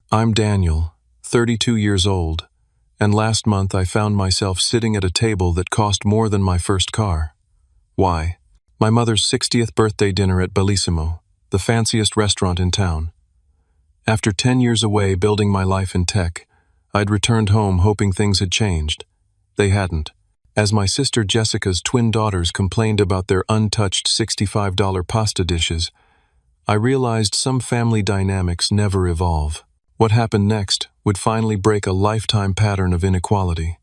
I'm Daniel, 32 years old, and last month I found myself sitting at a table that cost more than my first car. Why? My mother's 60th birthday dinner at Bellissimo, the fanciest restaurant in town. After 10 years away building my life in tech, I'd returned home hoping things had changed. They hadn't. As my sister Jessica's twin daughters complained about their untouched $65 pasta dishes, I realized some family dynamics never evolve. What happened next would finally break a lifetime pattern of inequality.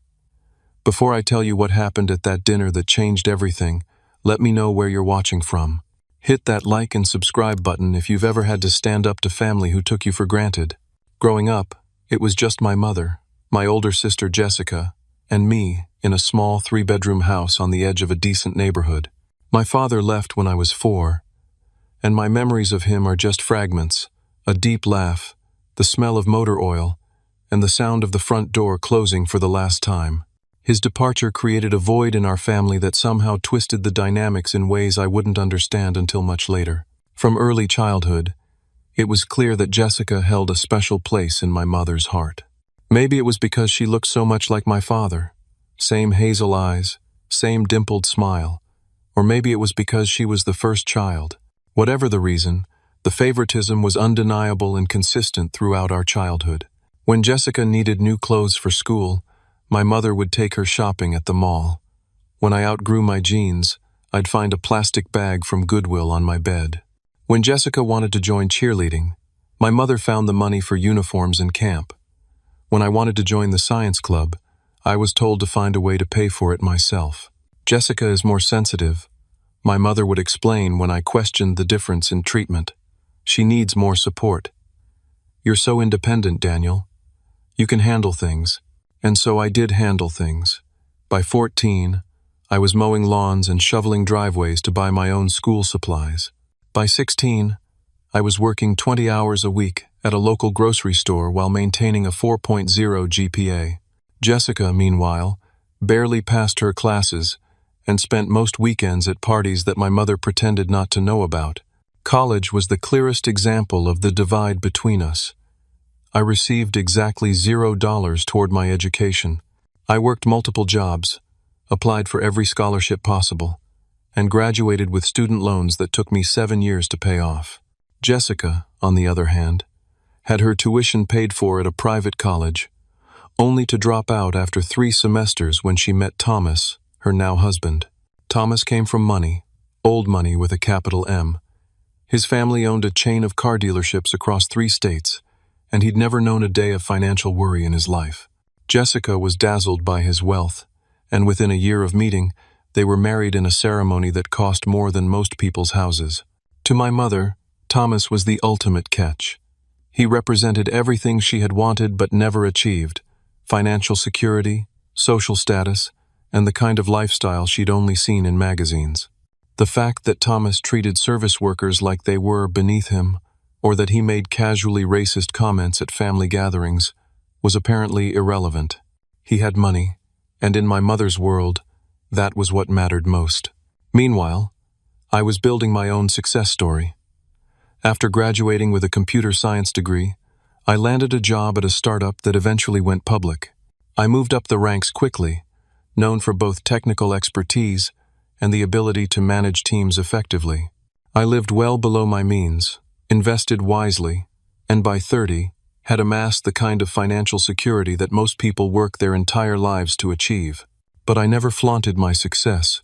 Before I tell you what happened at that dinner that changed everything, let me know where you're watching from. Hit that like and subscribe button if you've ever had to stand up to family who took you for granted. Growing up, it was just my mother, my older sister Jessica, and me in a small 3-bedroom house on the edge of a decent neighborhood. My father left when I was 4, and my memories of him are just fragments: a deep laugh, the smell of motor oil, and the sound of the front door closing for the last time. His departure created a void in our family that somehow twisted the dynamics in ways I wouldn't understand until much later. From early childhood, it was clear that Jessica held a special place in my mother's heart. Maybe it was because she looked so much like my father. Same hazel eyes, same dimpled smile. Or maybe it was because she was the first child. Whatever the reason, the favoritism was undeniable and consistent throughout our childhood. When Jessica needed new clothes for school, my mother would take her shopping at the mall. When I outgrew my jeans, I'd find a plastic bag from Goodwill on my bed. When Jessica wanted to join cheerleading, my mother found the money for uniforms and camp. When I wanted to join the science club, I was told to find a way to pay for it myself. Jessica is more sensitive. My mother would explain when I questioned the difference in treatment. She needs more support. You're so independent, Daniel. You can handle things. And so I did handle things. By 14, I was mowing lawns and shoveling driveways to buy my own school supplies. By 16, I was working 20 hours a week at a local grocery store while maintaining a 4.0 GPA. Jessica, meanwhile, barely passed her classes and spent most weekends at parties that my mother pretended not to know about. College was the clearest example of the divide between us. I received exactly $0 toward my education. I worked multiple jobs, applied for every scholarship possible, and graduated with student loans that took me 7 years to pay off. Jessica, on the other hand, had her tuition paid for at a private college, only to drop out after 3 semesters when she met Thomas, her now husband. Thomas came from money, old money with a capital M. His family owned a chain of car dealerships across 3 states, and he'd never known a day of financial worry in his life. Jessica was dazzled by his wealth, and within a year of meeting, they were married in a ceremony that cost more than most people's houses. To my mother, Thomas was the ultimate catch. He represented everything she had wanted but never achieved: financial security, social status, and the kind of lifestyle she'd only seen in magazines. The fact that Thomas treated service workers like they were beneath him, or that he made casually racist comments at family gatherings, was apparently irrelevant. He had money, and in my mother's world, that was what mattered most. Meanwhile, I was building my own success story. After graduating with a computer science degree, I landed a job at a startup that eventually went public. I moved up the ranks quickly, known for both technical expertise and the ability to manage teams effectively. I lived well below my means, invested wisely, and by 30, had amassed the kind of financial security that most people work their entire lives to achieve. But I never flaunted my success,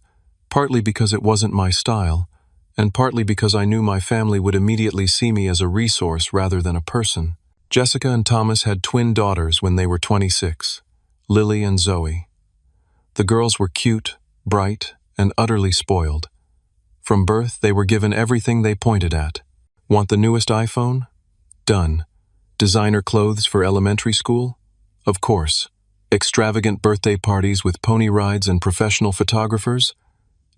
partly because it wasn't my style, and partly because I knew my family would immediately see me as a resource rather than a person. Jessica and Thomas had twin daughters when they were 26, Lily and Zoe. The girls were cute, bright, and utterly spoiled. From birth, they were given everything they pointed at. Want the newest iPhone? Done. Designer clothes for elementary school? Of course. Extravagant birthday parties with pony rides and professional photographers?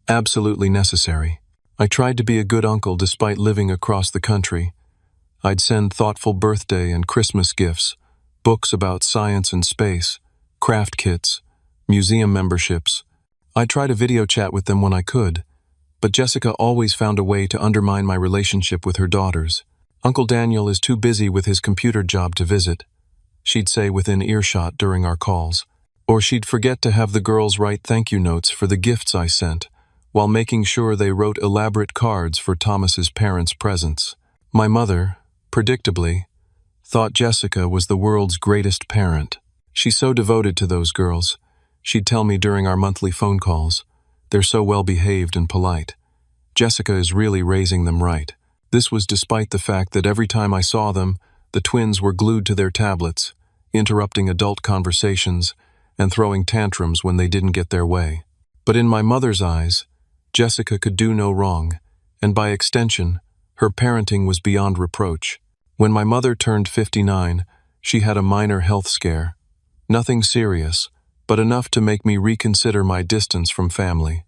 Absolutely necessary. I tried to be a good uncle despite living across the country. I'd send thoughtful birthday and Christmas gifts, books about science and space, craft kits, museum memberships. I'd try to video chat with them when I could, but Jessica always found a way to undermine my relationship with her daughters. Uncle Daniel is too busy with his computer job to visit, she'd say within earshot during our calls. Or she'd forget to have the girls write thank you notes for the gifts I sent, while making sure they wrote elaborate cards for Thomas's parents' presents. My mother, predictably, thought Jessica was the world's greatest parent. She's so devoted to those girls, she'd tell me during our monthly phone calls. They're so well-behaved and polite. Jessica is really raising them right. This was despite the fact that every time I saw them, the twins were glued to their tablets, interrupting adult conversations and throwing tantrums when they didn't get their way. But in my mother's eyes, Jessica could do no wrong, and by extension, her parenting was beyond reproach. When my mother turned 59, she had a minor health scare. Nothing serious, but enough to make me reconsider my distance from family.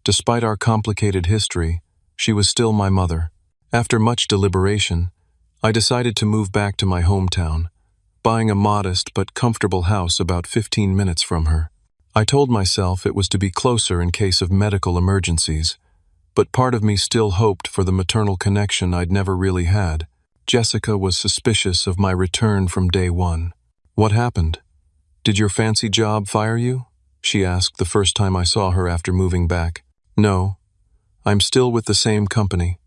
Despite our complicated history, she was still my mother. After much deliberation, I decided to move back to my hometown, buying a modest but comfortable house about 15 minutes from her. I told myself it was to be closer in case of medical emergencies, but part of me still hoped for the maternal connection I'd never really had. Jessica was suspicious of my return from day one. "What happened? Did your fancy job fire you?" she asked the first time I saw her after moving back. "No, I'm still with the same company.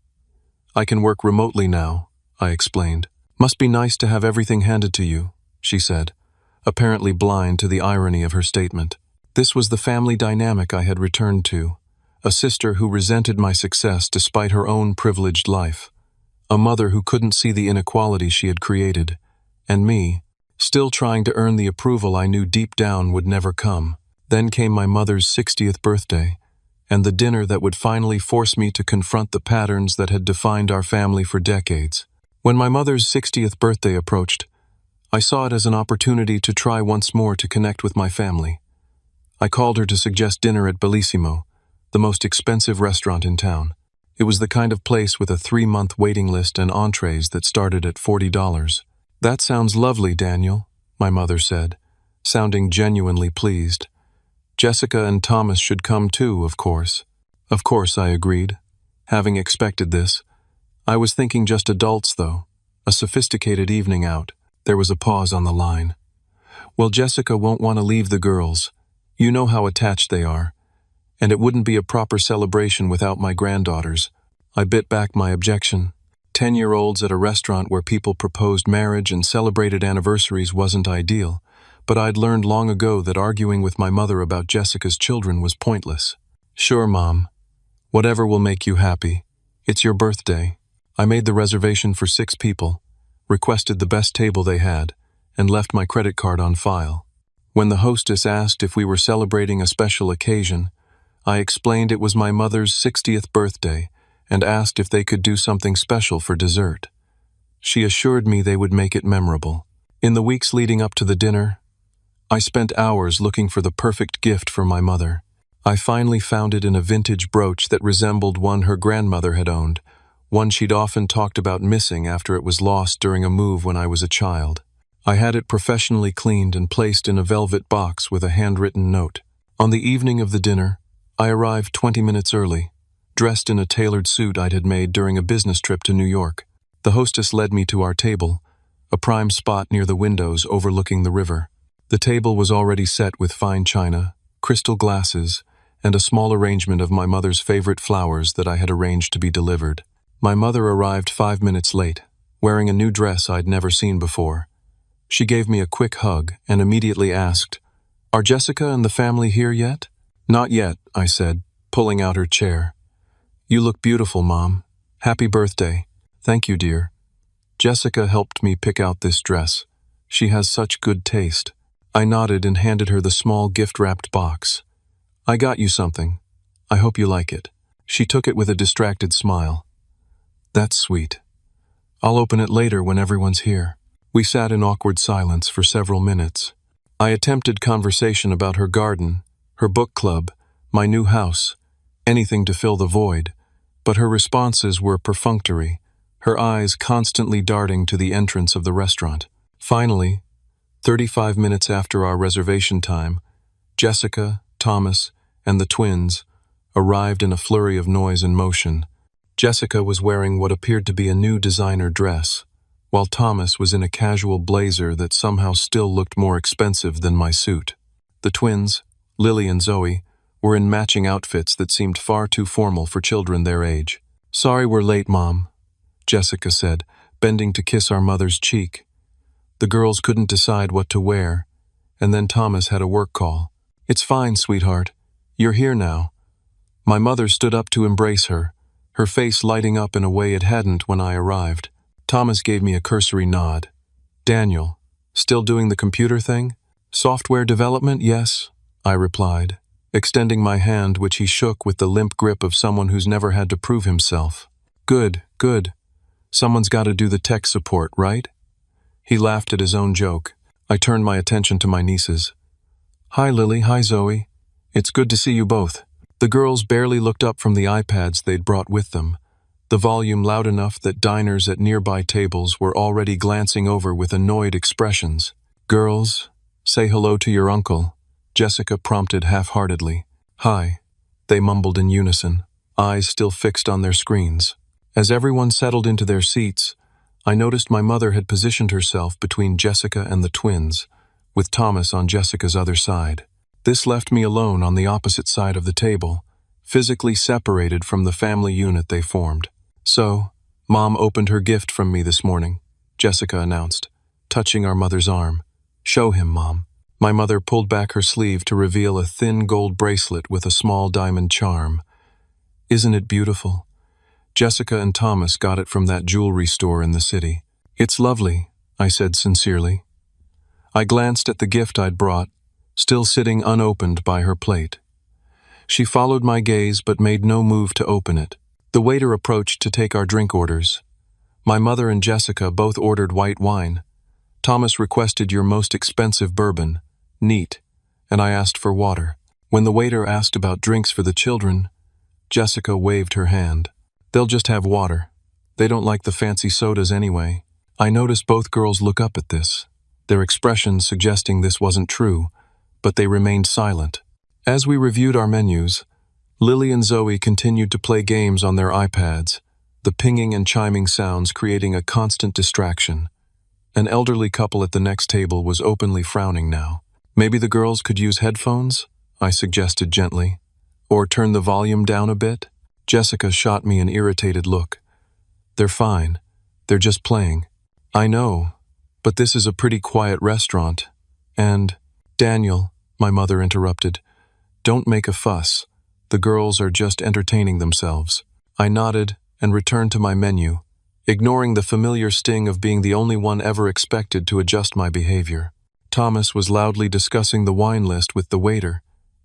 I can work remotely now," I explained. "Must be nice to have everything handed to you," she said, apparently blind to the irony of her statement. This was the family dynamic I had returned to, a sister who resented my success despite her own privileged life, a mother who couldn't see the inequality she had created, and me, still trying to earn the approval I knew deep down would never come. Then came my mother's 60th birthday, and the dinner that would finally force me to confront the patterns that had defined our family for decades. When my mother's 60th birthday approached, I saw it as an opportunity to try once more to connect with my family. I called her to suggest dinner at Bellissimo, the most expensive restaurant in town. It was the kind of place with a 3-month waiting list and entrees that started at $40. "That sounds lovely, Daniel," my mother said, sounding genuinely pleased. "Jessica and Thomas should come too, of course." "Of course," I agreed, having expected this. I was thinking just adults, though, a sophisticated evening out. There was a pause on the line. "Well, Jessica won't want to leave the girls. You know how attached they are. And it wouldn't be a proper celebration without my granddaughters." I bit back my objection. 10-year-olds at a restaurant where people proposed marriage and celebrated anniversaries wasn't ideal, but I'd learned long ago that arguing with my mother about Jessica's children was pointless. "Sure, Mom. Whatever will make you happy. It's your birthday." I made the reservation for 6 people, requested the best table they had, and left my credit card on file. When the hostess asked if we were celebrating a special occasion, I explained it was my mother's 60th birthday and asked if they could do something special for dessert. She assured me they would make it memorable. In the weeks leading up to the dinner, I spent hours looking for the perfect gift for my mother. I finally found it in a vintage brooch that resembled one her grandmother had owned, one she'd often talked about missing after it was lost during a move when I was a child. I had it professionally cleaned and placed in a velvet box with a handwritten note. On the evening of the dinner, I arrived 20 minutes early, dressed in a tailored suit I'd had made during a business trip to New York. The hostess led me to our table, a prime spot near the windows overlooking the river. The table was already set with fine china, crystal glasses, and a small arrangement of my mother's favorite flowers that I had arranged to be delivered. My mother arrived 5 minutes late, wearing a new dress I'd never seen before. She gave me a quick hug and immediately asked, "Are Jessica and the family here yet?" "Not yet," I said, pulling out her chair. "You look beautiful, Mom. Happy birthday." "Thank you, dear." Jessica helped me pick out this dress. She has such good taste. I nodded and handed her the small gift-wrapped box. "I got you something. I hope you like it." She took it with a distracted smile. "That's sweet. I'll open it later when everyone's here." We sat in awkward silence for several minutes. I attempted conversation about her garden, her book club, my new house, anything to fill the void, but her responses were perfunctory, her eyes constantly darting to the entrance of the restaurant. Finally, 35 minutes after our reservation time, Jessica, Thomas, and the twins arrived in a flurry of noise and motion. Jessica was wearing what appeared to be a new designer dress, while Thomas was in a casual blazer that somehow still looked more expensive than my suit. The twins, Lily and Zoe, were in matching outfits that seemed far too formal for children their age. "Sorry we're late, Mom," Jessica said, bending to kiss our mother's cheek. The girls couldn't decide what to wear, and then Thomas had a work call. "It's fine, sweetheart. You're here now." My mother stood up to embrace her, her face lighting up in a way it hadn't when I arrived. Thomas gave me a cursory nod. "Daniel, still doing the computer thing?" "Software development, yes," I replied, extending my hand, which he shook with the limp grip of someone who's never had to prove himself. Good. Someone's got to do the tech support, right?" He laughed at his own joke. I turned my attention to my nieces. "Hi, Lily. Hi, Zoe. It's good to see you both." The girls barely looked up from the iPads they'd brought with them, the volume loud enough that diners at nearby tables were already glancing over with annoyed expressions. "Girls, say hello to your uncle," Jessica prompted half-heartedly. "Hi," they mumbled in unison, eyes still fixed on their screens. As everyone settled into their seats, I noticed my mother had positioned herself between Jessica and the twins, with Thomas on Jessica's other side. This left me alone on the opposite side of the table, physically separated from the family unit they formed. "So, Mom opened her gift from me this morning," Jessica announced, touching our mother's arm. "Show him, Mom." My mother pulled back her sleeve to reveal a thin gold bracelet with a small diamond charm. "Isn't it beautiful?" Jessica and Thomas got it from that jewelry store in the city. "It's lovely," I said sincerely. I glanced at the gift I'd brought, still sitting unopened by her plate. She followed my gaze but made no move to open it. The waiter approached to take our drink orders. My mother and Jessica both ordered white wine. Thomas requested your most expensive bourbon, neat, and I asked for water. When the waiter asked about drinks for the children, Jessica waved her hand. "They'll just have water. They don't like the fancy sodas anyway." I noticed both girls look up at this, their expressions suggesting this wasn't true, but they remained silent. As we reviewed our menus, Lily and Zoe continued to play games on their iPads, the pinging and chiming sounds creating a constant distraction. An elderly couple at the next table was openly frowning now. "Maybe the girls could use headphones?" I suggested gently. "Or turn the volume down a bit?" Jessica shot me an irritated look. "They're fine. They're just playing." "I know, but this is a pretty quiet restaurant. And, Daniel," my mother interrupted, "don't make a fuss. The girls are just entertaining themselves." I nodded and returned to my menu, ignoring the familiar sting of being the only one ever expected to adjust my behavior. Thomas was loudly discussing the wine list with the waiter,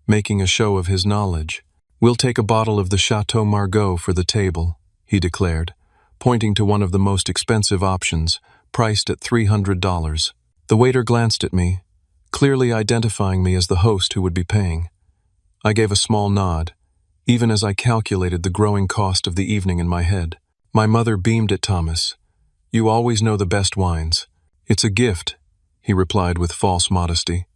making a show of his knowledge. "We'll take a bottle of the Chateau Margaux for the table," he declared, pointing to one of the most expensive options, priced at $300. The waiter glanced at me, clearly identifying me as the host who would be paying. I gave a small nod, even as I calculated the growing cost of the evening in my head. My mother beamed at Thomas. "You always know the best wines." "It's a gift," he replied with false modesty.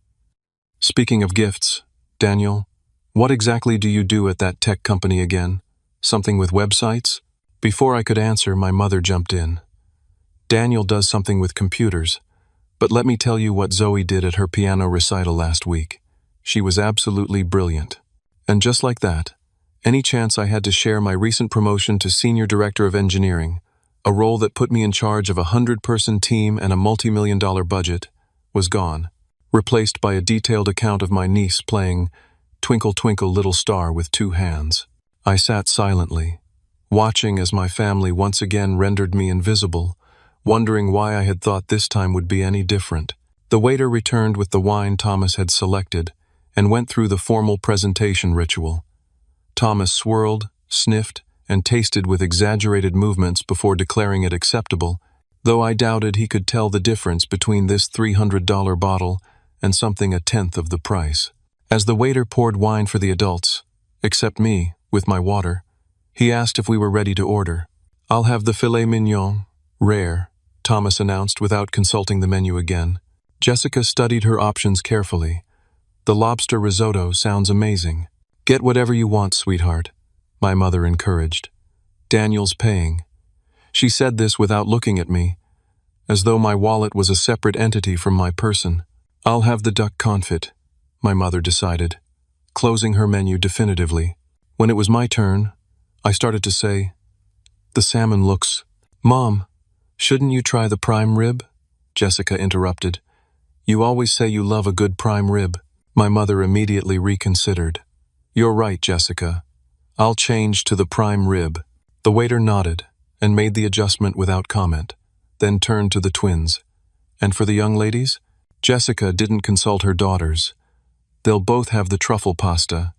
"Speaking of gifts, Daniel, what exactly do you do at that tech company again? Something with websites?" Before I could answer, my mother jumped in. "Daniel does something with computers, but let me tell you what Zoe did at her piano recital last week. She was absolutely brilliant." And just like that, any chance I had to share my recent promotion to Senior Director of Engineering, a role that put me in charge of a 100-person team and a multi-million-dollar budget, was gone, replaced by a detailed account of my niece playing Twinkle Twinkle Little Star with two hands. I sat silently, watching as my family once again rendered me invisible, wondering why I had thought this time would be any different. The waiter returned with the wine Thomas had selected and went through the formal presentation ritual. Thomas swirled, sniffed, and tasted with exaggerated movements before declaring it acceptable, though I doubted he could tell the difference between this $300 bottle and something a tenth of the price. As the waiter poured wine for the adults, except me, with my water, he asked if we were ready to order. "I'll have the filet mignon, rare," Thomas announced without consulting the menu again. Jessica studied her options carefully. "The lobster risotto sounds amazing." "Get whatever you want, sweetheart," my mother encouraged. Daniel's paying. She said this without looking at me, as though my wallet was a separate entity from my person. I'll have the duck confit, my mother decided, closing her menu definitively. When it was my turn, I started to say, "The salmon looks—" "Mom, shouldn't you try the prime rib?" Jessica interrupted. "You always say you love a good prime rib." My mother immediately reconsidered. "You're right, Jessica. I'll change to the prime rib." The waiter nodded and made the adjustment without comment, then turned to the twins. "And for the young ladies?" Jessica didn't consult her daughters. "They'll both have the truffle pasta.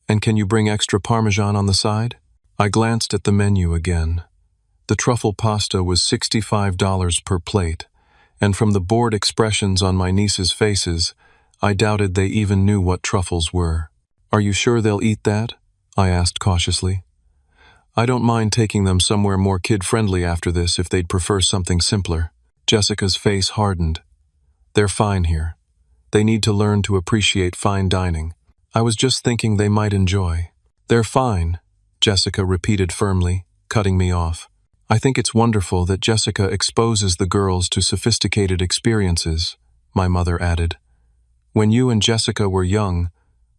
And can you bring extra Parmesan on the side?" I glanced at the menu again. The truffle pasta was $65 per plate, and from the bored expressions on my nieces' faces, I doubted they even knew what truffles were. "Are you sure they'll eat that?" I asked cautiously. "I don't mind taking them somewhere more kid-friendly after this if they'd prefer something simpler." Jessica's face hardened. "They're fine here. They need to learn to appreciate fine dining. I was just thinking they might enjoy." "They're fine," Jessica repeated firmly, cutting me off. "I think it's wonderful that Jessica exposes the girls to sophisticated experiences," my mother added. "When you and Jessica were young,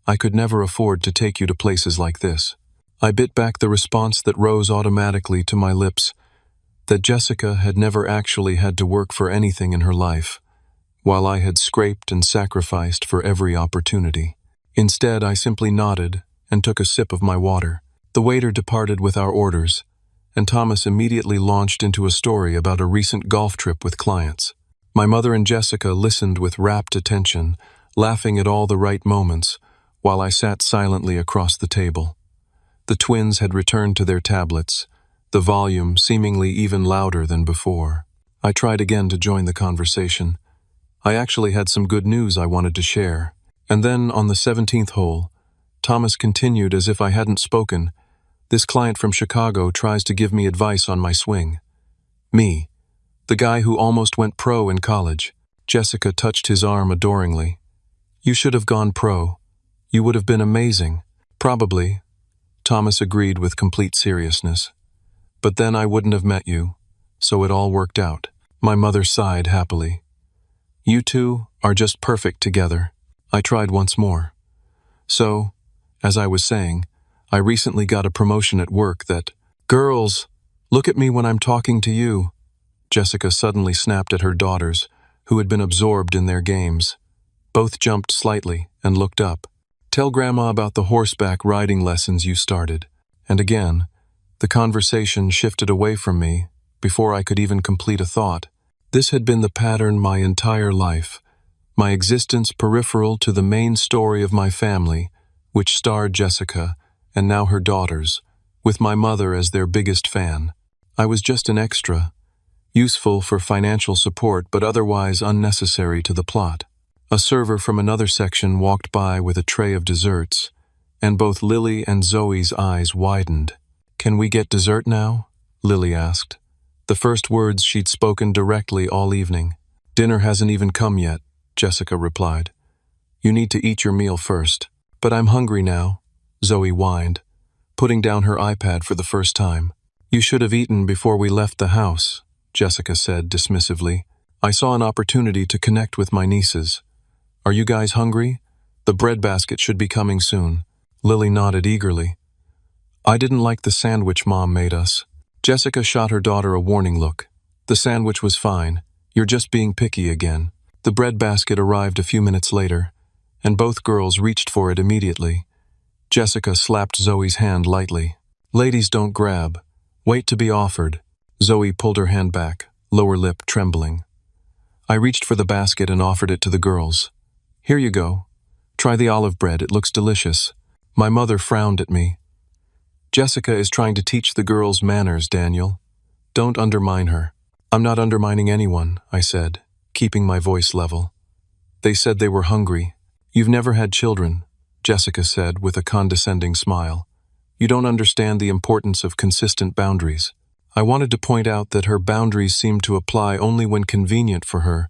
I could never afford to take you to places like this." I bit back the response that rose automatically to my lips, that Jessica had never actually had to work for anything in her life, while I had scraped and sacrificed for every opportunity. Instead, I simply nodded and took a sip of my water. The waiter departed with our orders, and Thomas immediately launched into a story about a recent golf trip with clients. My mother and Jessica listened with rapt attention, laughing at all the right moments, while I sat silently across the table. The twins had returned to their tablets, the volume seemingly even louder than before. I tried again to join the conversation. I actually had some good news I wanted to share. And then, on the 17th hole, Thomas continued as if I hadn't spoken. "This client from Chicago tries to give me advice on my swing." Me, the guy who almost went pro in college. Jessica touched his arm adoringly. "You should have gone pro. You would have been amazing." "Probably," Thomas agreed with complete seriousness. "But then I wouldn't have met you, so it all worked out." My mother sighed happily. "You two are just perfect together." I tried once more. "So, as I was saying, I recently got a promotion at work that—" "Girls, look at me when I'm talking to you." Jessica suddenly snapped at her daughters, who had been absorbed in their games. Both jumped slightly and looked up. "Tell Grandma about the horseback riding lessons you started." And again, the conversation shifted away from me before I could even complete a thought. This had been the pattern my entire life, my existence peripheral to the main story of my family, which starred Jessica, and now her daughters, with my mother as their biggest fan. I was just an extra, useful for financial support but otherwise unnecessary to the plot. A server from another section walked by with a tray of desserts, and both Lily and Zoe's eyes widened. "Can we get dessert now?" Lily asked, the first words she'd spoken directly all evening. "Dinner hasn't even come yet," Jessica replied. "You need to eat your meal first." "But I'm hungry now," Zoe whined, putting down her iPad for the first time. "You should have eaten before we left the house," Jessica said dismissively. "I saw an opportunity to connect with my nieces. Are you guys hungry? The bread basket should be coming soon." Lily nodded eagerly. "I didn't like the sandwich Mom made us." Jessica shot her daughter a warning look. "The sandwich was fine. You're just being picky again." The bread basket arrived a few minutes later, and both girls reached for it immediately. Jessica slapped Zoe's hand lightly. "Ladies don't grab. Wait to be offered." Zoe pulled her hand back, lower lip trembling. I reached for the basket and offered it to the girls. "Here you go. Try the olive bread, it looks delicious." My mother frowned at me. "Jessica is trying to teach the girls manners, Daniel. Don't undermine her." "I'm not undermining anyone," I said, keeping my voice level. "They said they were hungry." "You've never had children," Jessica said with a condescending smile. "You don't understand the importance of consistent boundaries." I wanted to point out that her boundaries seemed to apply only when convenient for her,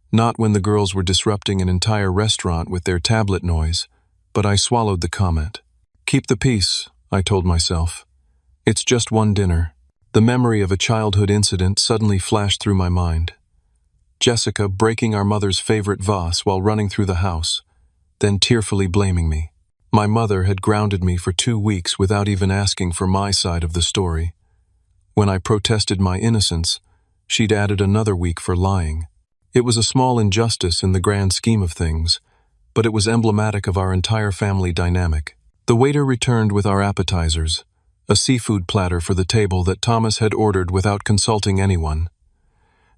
not when the girls were disrupting an entire restaurant with their tablet noise, but I swallowed the comment. "Keep the peace," I told myself. It's just one dinner. The memory of a childhood incident suddenly flashed through my mind. Jessica breaking our mother's favorite vase while running through the house, then tearfully blaming me. My mother had grounded me for 2 weeks without even asking for my side of the story. When I protested my innocence, she'd added another week for lying. It was a small injustice in the grand scheme of things, but it was emblematic of our entire family dynamic. The waiter returned with our appetizers, a seafood platter for the table that Thomas had ordered without consulting anyone.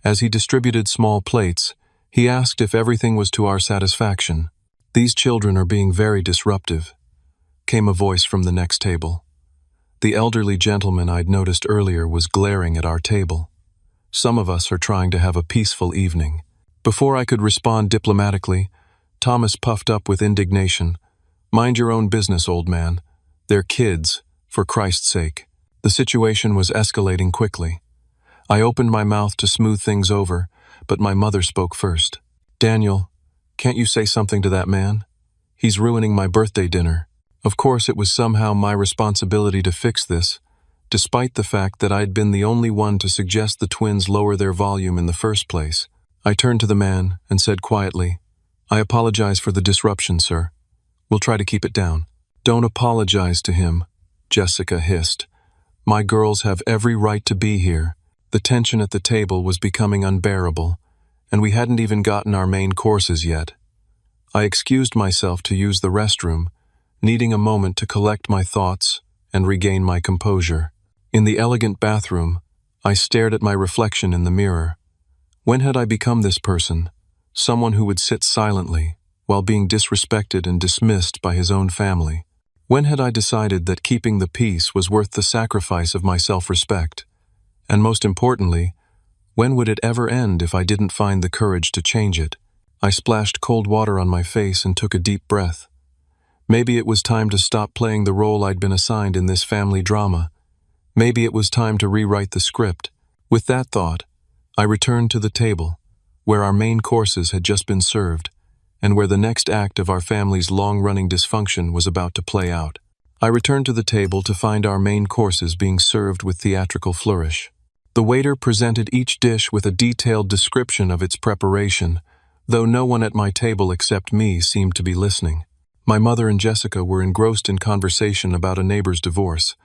As he distributed small plates, he asked if everything was to our satisfaction. "These children are being very disruptive," came a voice from the next table. The elderly gentleman I'd noticed earlier was glaring at our table. "Some of us are trying to have a peaceful evening." Before I could respond diplomatically, Thomas puffed up with indignation. "Mind your own business, old man. They're kids, for Christ's sake." The situation was escalating quickly. I opened my mouth to smooth things over, but my mother spoke first. "Daniel, can't you say something to that man? He's ruining my birthday dinner." Of course, it was somehow my responsibility to fix this, despite the fact that I'd been the only one to suggest the twins lower their volume in the first place. I turned to the man and said quietly, "I apologize for the disruption, sir. We'll try to keep it down." "Don't apologize to him," Jessica hissed. "My girls have every right to be here." The tension at the table was becoming unbearable, and we hadn't even gotten our main courses yet. I excused myself to use the restroom, needing a moment to collect my thoughts and regain my composure. In the elegant bathroom, I stared at my reflection in the mirror. When had I become this person? Someone who would sit silently while being disrespected and dismissed by his own family. When had I decided that keeping the peace was worth the sacrifice of my self-respect? And most importantly, when would it ever end if I didn't find the courage to change it? I splashed cold water on my face and took a deep breath. Maybe it was time to stop playing the role I'd been assigned in this family drama. Maybe it was time to rewrite the script. With that thought, I returned to the table, where our main courses had just been served, and where the next act of our family's long-running dysfunction was about to play out. I returned to the table to find our main courses being served with theatrical flourish. The waiter presented each dish with a detailed description of its preparation, though no one at my table except me seemed to be listening. My mother and Jessica were engrossed in conversation about a neighbor's divorce,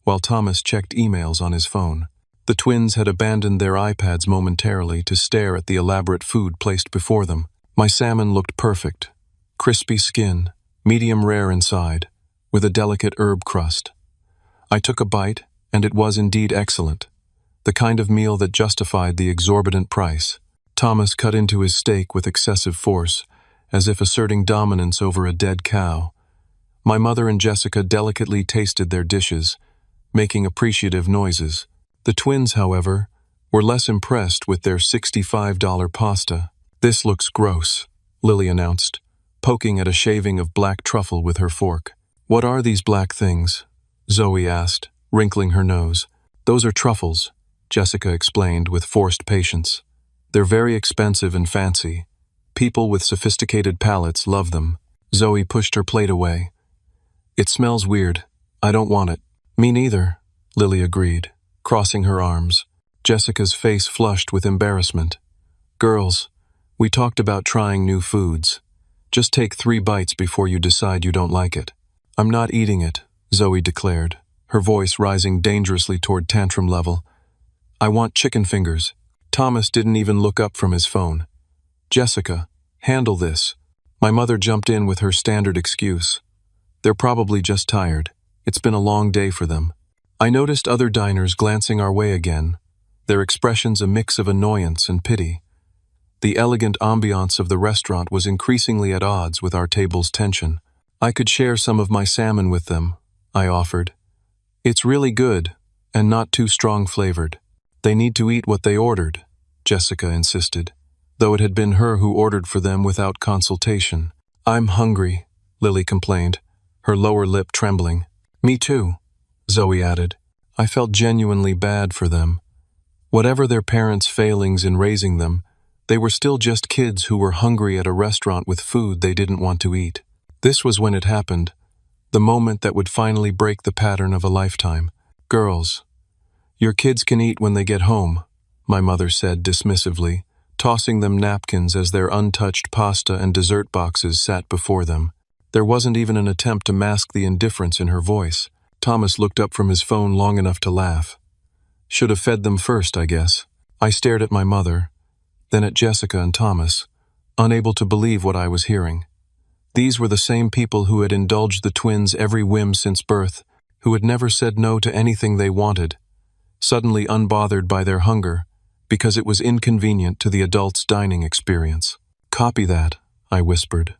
while Thomas checked emails on his phone. The twins had abandoned their iPads momentarily to stare at the elaborate food placed before them. My salmon looked perfect, crispy skin, medium rare inside, with a delicate herb crust. I took a bite, and it was indeed excellent. The kind of meal that justified the exorbitant price. Thomas cut into his steak with excessive force, as if asserting dominance over a dead cow. My mother and Jessica delicately tasted their dishes, making appreciative noises. The twins, however, were less impressed with their $65 pasta. "This looks gross," Lily announced, poking at a shaving of black truffle with her fork. "What are these black things?" Zoe asked, wrinkling her nose. "Those are truffles," Jessica explained with forced patience. "They're very expensive and fancy. People with sophisticated palates love them." Zoe pushed her plate away. "It smells weird. I don't want it." "Me neither," Lily agreed, crossing her arms. Jessica's face flushed with embarrassment. "Girls, we talked about trying new foods. Just take 3 bites before you decide you don't like it." "I'm not eating it," Zoe declared, her voice rising dangerously toward tantrum level. "I want chicken fingers." Thomas didn't even look up from his phone. "Jessica, handle this." My mother jumped in with her standard excuse. "They're probably just tired. It's been a long day for them." I noticed other diners glancing our way again, their expressions a mix of annoyance and pity. The elegant ambiance of the restaurant was increasingly at odds with our table's tension. "I could share some of my salmon with them," I offered. "It's really good, and not too strong flavored." "They need to eat what they ordered," Jessica insisted, though it had been her who ordered for them without consultation. "I'm hungry," Lily complained, her lower lip trembling. "Me too," Zoe added. I felt genuinely bad for them. Whatever their parents' failings in raising them, they were still just kids who were hungry at a restaurant with food they didn't want to eat. This was when it happened, the moment that would finally break the pattern of a lifetime. Girls, your kids can eat when they get home, my mother said dismissively, tossing them napkins as their untouched pasta and dessert boxes sat before them. There wasn't even an attempt to mask the indifference in her voice. Thomas looked up from his phone long enough to laugh. Should have fed them first, I guess. I stared at my mother, then at Jessica and Thomas, unable to believe what I was hearing. These were the same people who had indulged the twins' every whim since birth, who had never said no to anything they wanted, suddenly unbothered by their hunger, because it was inconvenient to the adults' dining experience. Copy that, I whispered,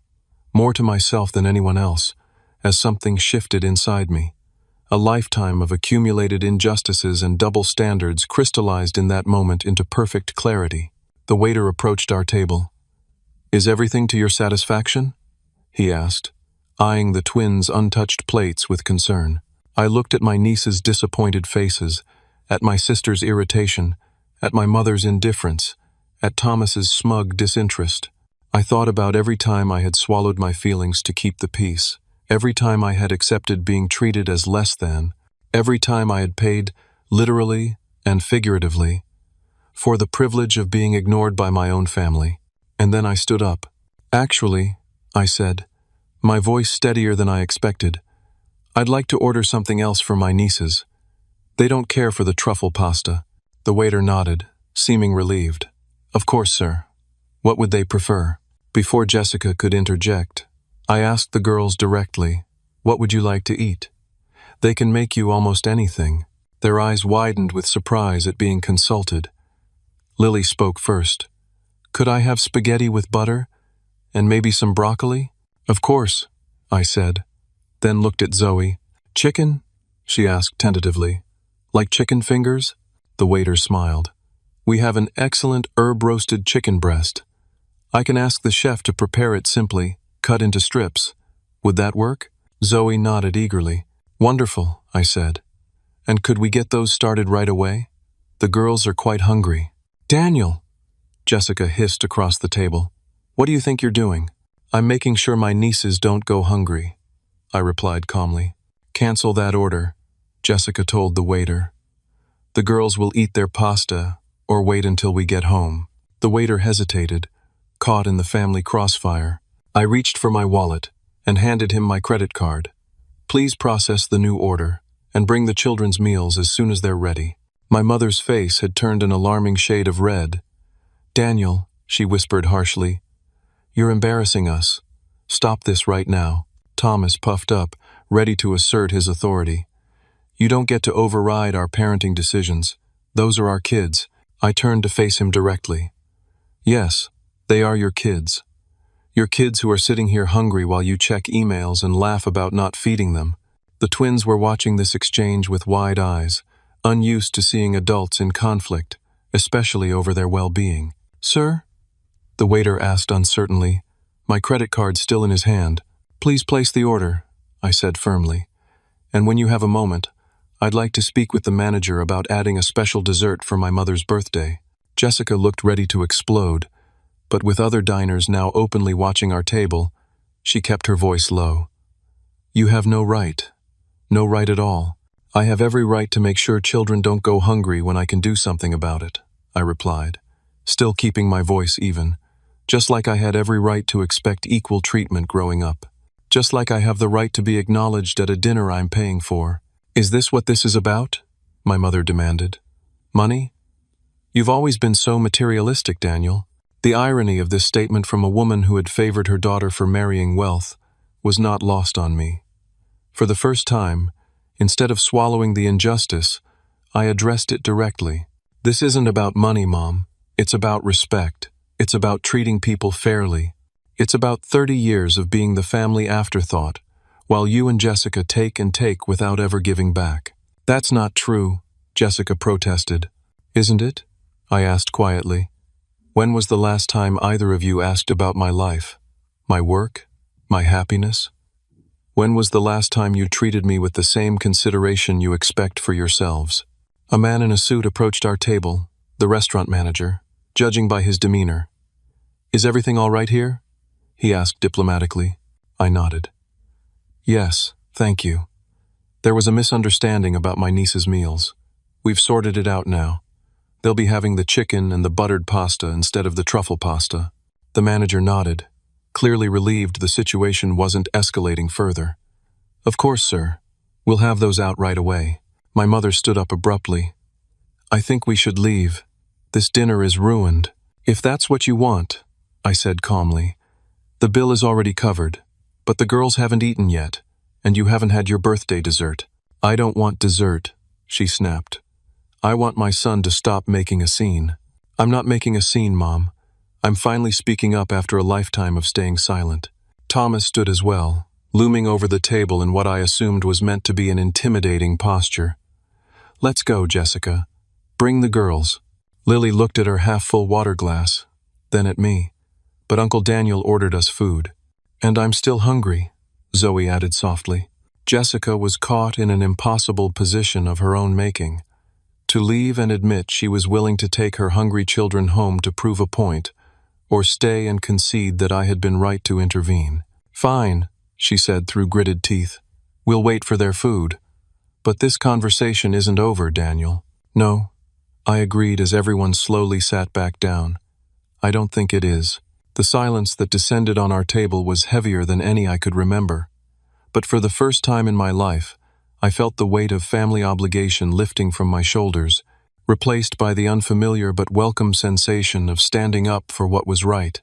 more to myself than anyone else, as something shifted inside me. A lifetime of accumulated injustices and double standards crystallized in that moment into perfect clarity. The waiter approached our table. "Is everything to your satisfaction?" he asked, eyeing the twins' untouched plates with concern. I looked at my niece's disappointed faces, at my sister's irritation, at my mother's indifference, at Thomas's smug disinterest. I thought about every time I had swallowed my feelings to keep the peace, every time I had accepted being treated as less than, every time I had paid, literally and figuratively, for the privilege of being ignored by my own family. And then I stood up. "Actually," I said, my voice steadier than I expected, "I'd like to order something else for my nieces. They don't care for the truffle pasta." The waiter nodded, seeming relieved. "Of course, sir. What would they prefer?" Before Jessica could interject, I asked the girls directly, "What would you like to eat? They can make you almost anything." Their eyes widened with surprise at being consulted. Lily spoke first. "Could I have spaghetti with butter? And maybe some broccoli?" "Of course," I said, then looked at Zoe. "Chicken?" she asked tentatively. "Like chicken fingers?" The waiter smiled. "We have an excellent herb-roasted chicken breast. I can ask the chef to prepare it simply, cut into strips. Would that work?" Zoe nodded eagerly. "Wonderful," I said. "And could we get those started right away? The girls are quite hungry." "Daniel!" Jessica hissed across the table. "What do you think you're doing?" "I'm making sure my nieces don't go hungry," I replied calmly. "Cancel that order," Jessica told the waiter. "The girls will eat their pasta or wait until we get home." The waiter hesitated, caught in the family crossfire. I reached for my wallet and handed him my credit card. "Please process the new order and bring the children's meals as soon as they're ready." My mother's face had turned an alarming shade of red. "Daniel," she whispered harshly, "you're embarrassing us. Stop this right now." Thomas puffed up, ready to assert his authority. "You don't get to override our parenting decisions. Those are our kids." I turned to face him directly. "Yes, they are your kids. Your kids who are sitting here hungry while you check emails and laugh about not feeding them." The twins were watching this exchange with wide eyes, unused to seeing adults in conflict, especially over their well-being. "Sir?" the waiter asked uncertainly, my credit card still in his hand. "Please place the order," I said firmly. "And when you have a moment, I'd like to speak with the manager about adding a special dessert for my mother's birthday." Jessica looked ready to explode, but with other diners now openly watching our table, she kept her voice low. "You have no right. No right at all. I have every right to make sure children don't go hungry when I can do something about it," I replied, still keeping my voice even. "Just like I had every right to expect equal treatment growing up. Just like I have the right to be acknowledged at a dinner I'm paying for." "Is this what this is about?" my mother demanded. "Money? You've always been so materialistic, Daniel." The irony of this statement from a woman who had favored her daughter for marrying wealth was not lost on me. For the first time, instead of swallowing the injustice, I addressed it directly. "This isn't about money, Mom. It's about respect. It's about treating people fairly. It's about 30 years of being the family afterthought, while you and Jessica take and take without ever giving back." "That's not true," Jessica protested. "Isn't it?" I asked quietly. "When was the last time either of you asked about my life, my work, my happiness? When was the last time you treated me with the same consideration you expect for yourselves?" A man in a suit approached our table, the restaurant manager, judging by his demeanor. "Is everything all right here?" he asked diplomatically. I nodded. "Yes, thank you." There was a misunderstanding about my niece's meals. We've sorted it out now. They'll be having the chicken and the buttered pasta instead of the truffle pasta. The manager nodded, clearly relieved the situation wasn't escalating further. Of course, sir. We'll have those out right away. My mother stood up abruptly. I think we should leave. This dinner is ruined. If that's what you want, I said calmly. The bill is already covered, but the girls haven't eaten yet, and you haven't had your birthday dessert. I don't want dessert, she snapped. I want my son to stop making a scene. I'm not making a scene, Mom. I'm finally speaking up after a lifetime of staying silent. Thomas stood as well, looming over the table in what I assumed was meant to be an intimidating posture. Let's go, Jessica. Bring the girls. Lily looked at her half-full water glass, then at me. But Uncle Daniel ordered us food. And I'm still hungry, Zoe added softly. Jessica was caught in an impossible position of her own making. To leave and admit she was willing to take her hungry children home to prove a point, or stay and concede that I had been right to intervene. Fine, she said through gritted teeth. We'll wait for their food. But this conversation isn't over, Daniel. No, I agreed as everyone slowly sat back down. I don't think it is. The silence that descended on our table was heavier than any I could remember. But for the first time in my life, I felt the weight of family obligation lifting from my shoulders, replaced by the unfamiliar but welcome sensation of standing up for what was right,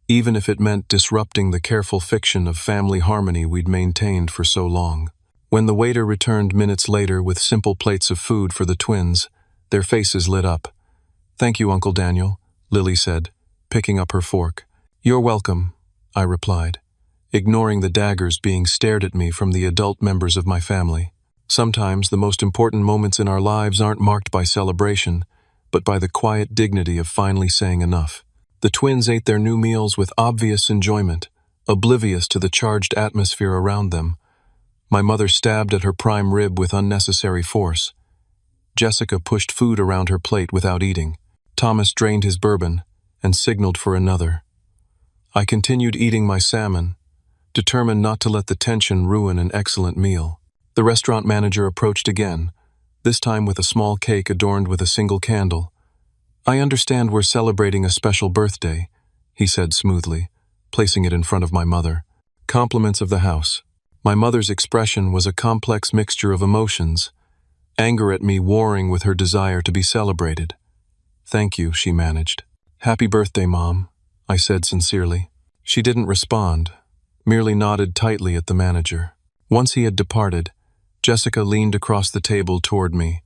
even if it meant disrupting the careful fiction of family harmony we'd maintained for so long. When the waiter returned minutes later with simple plates of food for the twins, their faces lit up. Thank you, Uncle Daniel, Lily said, picking up her fork. You're welcome, I replied, ignoring the daggers being stared at me from the adult members of my family. Sometimes the most important moments in our lives aren't marked by celebration, but by the quiet dignity of finally saying enough. The twins ate their new meals with obvious enjoyment, oblivious to the charged atmosphere around them. My mother stabbed at her prime rib with unnecessary force. Jessica pushed food around her plate without eating. Thomas drained his bourbon and signaled for another. I continued eating my salmon, determined not to let the tension ruin an excellent meal. The restaurant manager approached again, this time with a small cake adorned with a single candle. I understand we're celebrating a special birthday, he said smoothly, placing it in front of my mother. Compliments of the house. My mother's expression was a complex mixture of emotions, anger at me warring with her desire to be celebrated. Thank you, she managed. Happy birthday, Mom, I said sincerely. She didn't respond, merely nodded tightly at the manager. Once he had departed, Jessica leaned across the table toward me,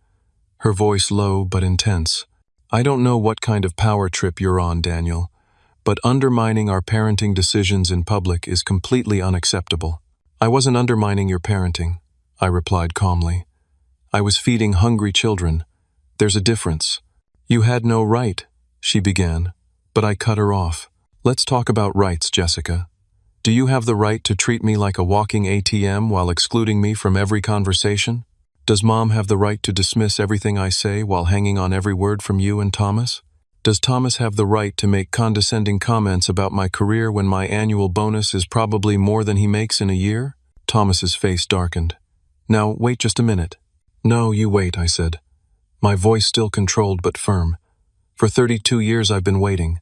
her voice low but intense. I don't know what kind of power trip you're on, Daniel, but undermining our parenting decisions in public is completely unacceptable. I wasn't undermining your parenting, I replied calmly. I was feeding hungry children. There's a difference. You had no right, she began, but I cut her off. Let's talk about rights, Jessica. Do you have the right to treat me like a walking ATM while excluding me from every conversation? Does Mom have the right to dismiss everything I say while hanging on every word from you and Thomas? Does Thomas have the right to make condescending comments about my career when my annual bonus is probably more than he makes in a year? Thomas's face darkened. Now, wait just a minute. No, you wait, I said, my voice still controlled but firm. For 32 years I've been waiting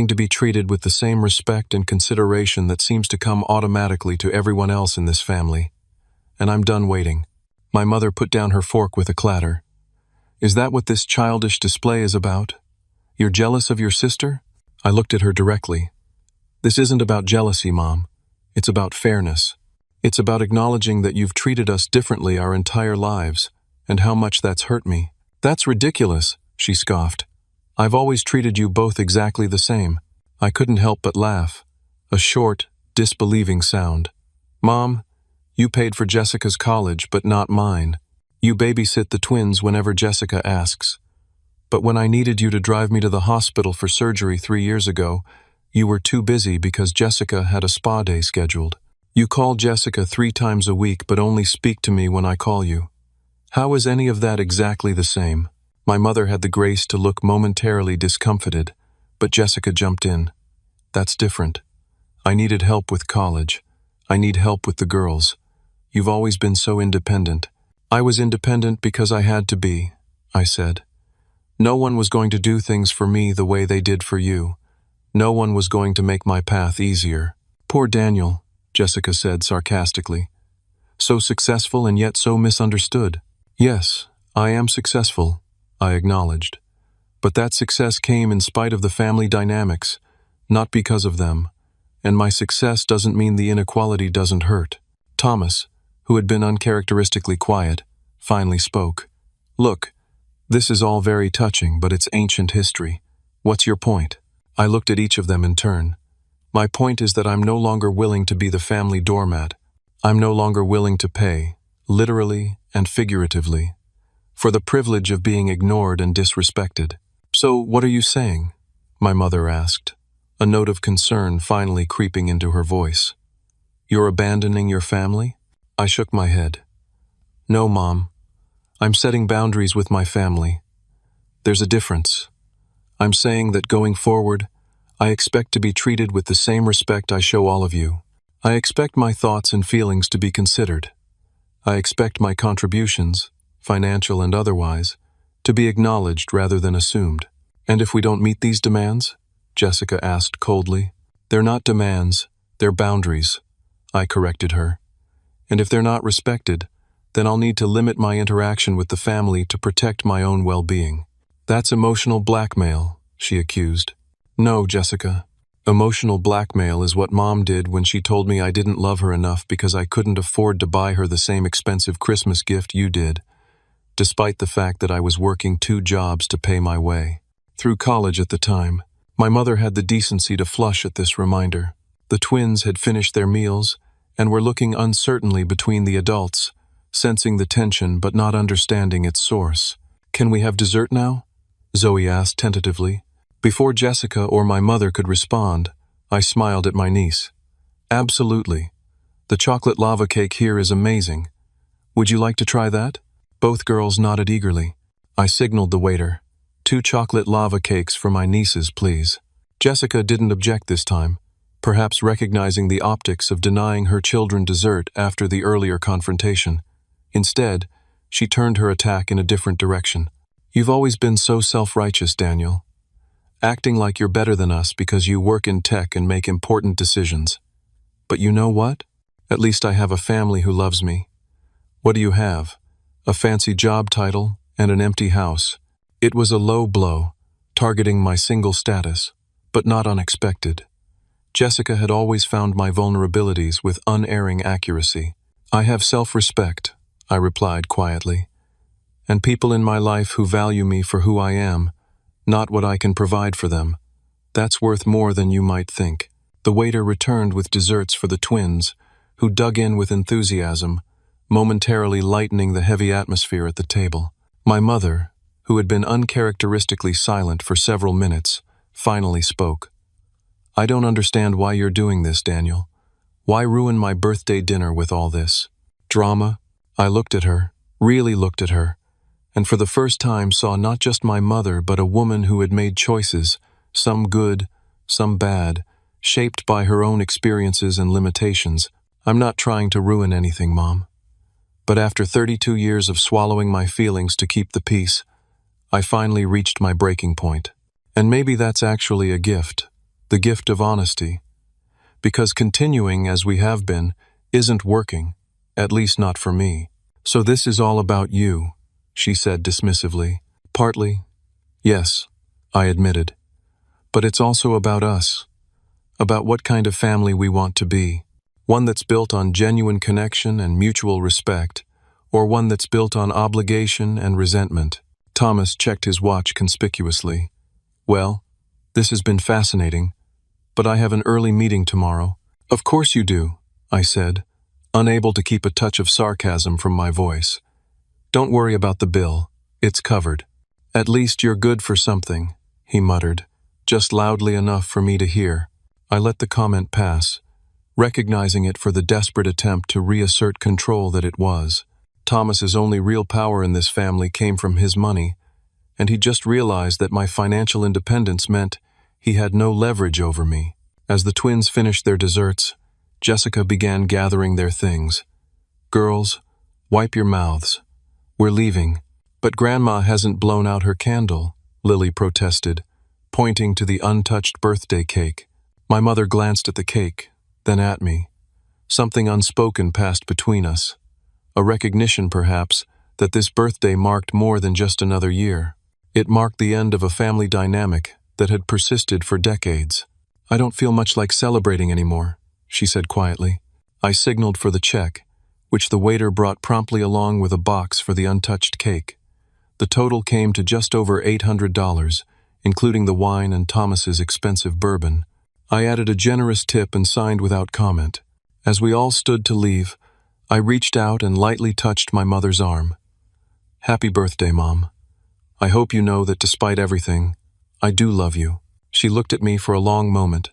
to be treated with the same respect and consideration that seems to come automatically to everyone else in this family. And I'm done waiting. My mother put down her fork with a clatter. Is that what this childish display is about? You're jealous of your sister? I looked at her directly. This isn't about jealousy, Mom. It's about fairness. It's about acknowledging that you've treated us differently our entire lives, and how much that's hurt me. That's ridiculous, she scoffed. I've always treated you both exactly the same. I couldn't help but laugh. A short, disbelieving sound. Mom, you paid for Jessica's college, but not mine. You babysit the twins whenever Jessica asks. But when I needed you to drive me to the hospital for surgery 3 years ago, you were too busy because Jessica had a spa day scheduled. You call Jessica 3 times a week but only speak to me when I call you. How is any of that exactly the same? My mother had the grace to look momentarily discomfited, but Jessica jumped in. That's different. I needed help with college. I need help with the girls. You've always been so independent. I was independent because I had to be, I said. No one was going to do things for me the way they did for you. No one was going to make my path easier. Poor Daniel, Jessica said sarcastically. So successful and yet so misunderstood. Yes, I am successful, I acknowledged. But that success came in spite of the family dynamics, not because of them. And my success doesn't mean the inequality doesn't hurt. Thomas, who had been uncharacteristically quiet, finally spoke. Look, this is all very touching, but it's ancient history. What's your point? I looked at each of them in turn. My point is that I'm no longer willing to be the family doormat. I'm no longer willing to pay, literally and figuratively, for the privilege of being ignored and disrespected. So what are you saying? My mother asked, a note of concern finally creeping into her voice. You're abandoning your family? I shook my head. No, Mom. I'm setting boundaries with my family. There's a difference. I'm saying that going forward, I expect to be treated with the same respect I show all of you. I expect my thoughts and feelings to be considered. I expect my contributions, financial and otherwise, to be acknowledged rather than assumed. And if we don't meet these demands? Jessica asked coldly. They're not demands, they're boundaries, I corrected her. And if they're not respected, then I'll need to limit my interaction with the family to protect my own well-being. That's emotional blackmail, she accused. No, Jessica. Emotional blackmail is what Mom did when she told me I didn't love her enough because I couldn't afford to buy her the same expensive Christmas gift you did, despite the fact that I was working 2 jobs to pay my way. Through college at the time, my mother had the decency to flush at this reminder. The twins had finished their meals and were looking uncertainly between the adults, sensing the tension but not understanding its source. Can we have dessert now? Zoe asked tentatively. Before Jessica or my mother could respond, I smiled at my niece. Absolutely. The chocolate lava cake here is amazing. Would you like to try that? Both girls nodded eagerly. I signaled the waiter. 2 chocolate lava cakes for my nieces, please. Jessica didn't object this time, perhaps recognizing the optics of denying her children dessert after the earlier confrontation. Instead, she turned her attack in a different direction. You've always been so self-righteous, Daniel. Acting like you're better than us because you work in tech and make important decisions. But you know what? At least I have a family who loves me. What do you have? A fancy job title and an empty house. It was a low blow, targeting my single status, but not unexpected. Jessica had always found my vulnerabilities with unerring accuracy. I have self-respect, I replied quietly, and people in my life who value me for who I am, not what I can provide for them. That's worth more than you might think. The waiter returned with desserts for the twins, who dug in with enthusiasm, momentarily lightening the heavy atmosphere at the table. My mother, who had been uncharacteristically silent for several minutes, finally spoke. I don't understand why you're doing this, Daniel. Why ruin my birthday dinner with all this drama? I looked at her, really looked at her, and for the first time saw not just my mother but a woman who had made choices, some good, some bad, shaped by her own experiences and limitations. I'm not trying to ruin anything, Mom. But after 32 years of swallowing my feelings to keep the peace, I finally reached my breaking point. And maybe that's actually a gift, the gift of honesty. Because continuing as we have been isn't working, at least not for me. So this is all about you, she said dismissively. Partly, yes, I admitted. But it's also about us, about what kind of family we want to be. One that's built on genuine connection and mutual respect, or one that's built on obligation and resentment. Thomas checked his watch conspicuously. Well, this has been fascinating, but I have an early meeting tomorrow. Of course you do, I said, unable to keep a touch of sarcasm from my voice. Don't worry about the bill, it's covered. At least you're good for something, he muttered, just loudly enough for me to hear. I let the comment pass, recognizing it for the desperate attempt to reassert control that it was. Thomas's only real power in this family came from his money, and he just realized that my financial independence meant he had no leverage over me. As the twins finished their desserts, Jessica began gathering their things. Girls, wipe your mouths. We're leaving. But Grandma hasn't blown out her candle, Lily protested, pointing to the untouched birthday cake. My mother glanced at the cake, then at me. Something unspoken passed between us. A recognition, perhaps, that this birthday marked more than just another year. It marked the end of a family dynamic that had persisted for decades. I don't feel much like celebrating anymore, she said quietly. I signaled for the check, which the waiter brought promptly along with a box for the untouched cake. The total came to just over $800, including the wine and Thomas's expensive bourbon. I added a generous tip and signed without comment. As we all stood to leave, I reached out and lightly touched my mother's arm. Happy birthday, Mom. I hope you know that despite everything, I do love you. She looked at me for a long moment,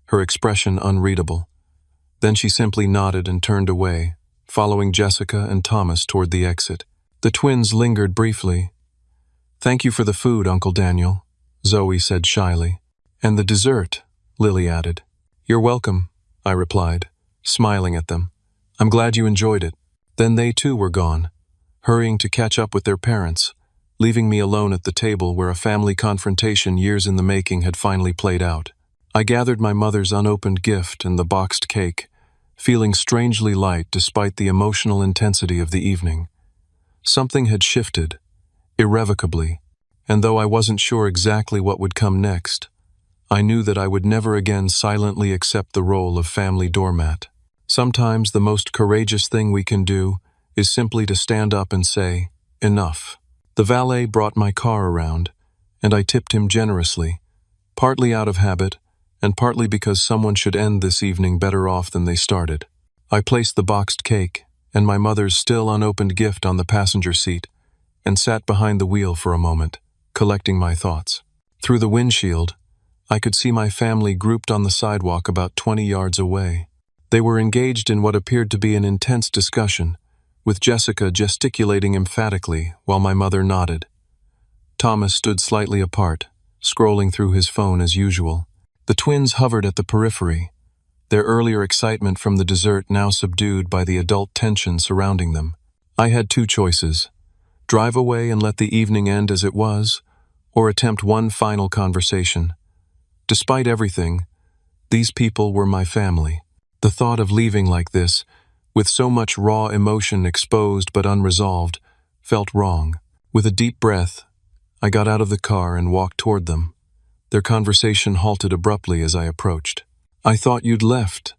her expression unreadable. Then she simply nodded and turned away, following Jessica and Thomas toward the exit. The twins lingered briefly. Thank you for the food, Uncle Daniel, Zoe said shyly. And the dessert, Lily added. You're welcome, I replied, smiling at them. I'm glad you enjoyed it. Then they too were gone, hurrying to catch up with their parents, leaving me alone at the table where a family confrontation years in the making had finally played out. I gathered my mother's unopened gift and the boxed cake, feeling strangely light despite the emotional intensity of the evening. Something had shifted, irrevocably, and though I wasn't sure exactly what would come next, I knew that I would never again silently accept the role of family doormat. Sometimes the most courageous thing we can do is simply to stand up and say, enough. The valet brought my car around, and I tipped him generously, partly out of habit, and partly because someone should end this evening better off than they started. I placed the boxed cake and my mother's still unopened gift on the passenger seat and sat behind the wheel for a moment, collecting my thoughts. Through the windshield, I could see my family grouped on the sidewalk about 20 yards away. They were engaged in what appeared to be an intense discussion, with Jessica gesticulating emphatically while my mother nodded. Thomas stood slightly apart, scrolling through his phone as usual. The twins hovered at the periphery, their earlier excitement from the dessert now subdued by the adult tension surrounding them. I had two choices: drive away and let the evening end as it was, or attempt one final conversation. Despite everything, these people were my family. The thought of leaving like this, with so much raw emotion exposed but unresolved, felt wrong. With a deep breath, I got out of the car and walked toward them. Their conversation halted abruptly as I approached. I thought you'd left,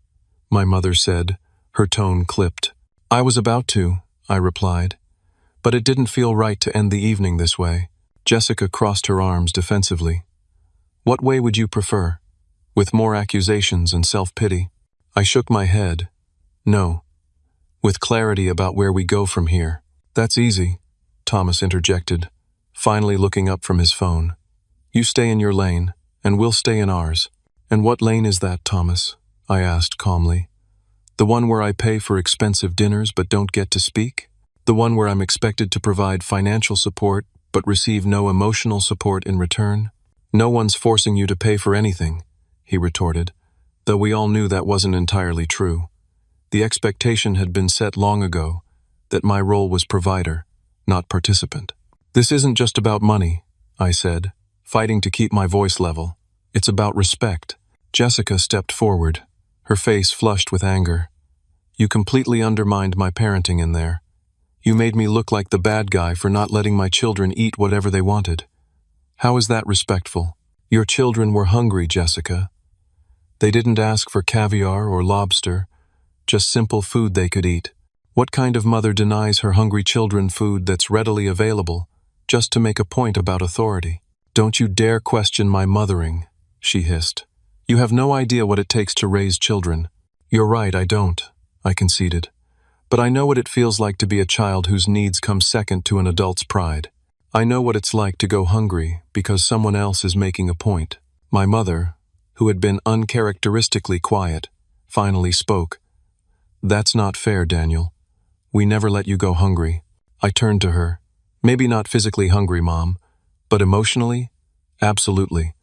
my mother said, her tone clipped. I was about to, I replied, but it didn't feel right to end the evening this way. Jessica crossed her arms defensively. What way would you prefer? With more accusations and self-pity? I shook my head. No. With clarity about where we go from here. That's easy, Thomas interjected, finally looking up from his phone. You stay in your lane, and we'll stay in ours. And what lane is that, Thomas? I asked calmly. The one where I pay for expensive dinners but don't get to speak? The one where I'm expected to provide financial support but receive no emotional support in return? No one's forcing you to pay for anything, he retorted, though we all knew that wasn't entirely true. The expectation had been set long ago that my role was provider, not participant. This isn't just about money, I said, fighting to keep my voice level. It's about respect. Jessica stepped forward, her face flushed with anger. You completely undermined my parenting in there. You made me look like the bad guy for not letting my children eat whatever they wanted. How is that respectful? Your children were hungry, Jessica. They didn't ask for caviar or lobster, just simple food they could eat. What kind of mother denies her hungry children food that's readily available, just to make a point about authority? Don't you dare question my mothering, she hissed. You have no idea what it takes to raise children. You're right, I don't, I conceded. But I know what it feels like to be a child whose needs come second to an adult's pride. I know what it's like to go hungry because someone else is making a point. My mother, who had been uncharacteristically quiet, finally spoke. That's not fair, Daniel. We never let you go hungry. I turned to her. Maybe not physically hungry, Mom, but emotionally? Absolutely.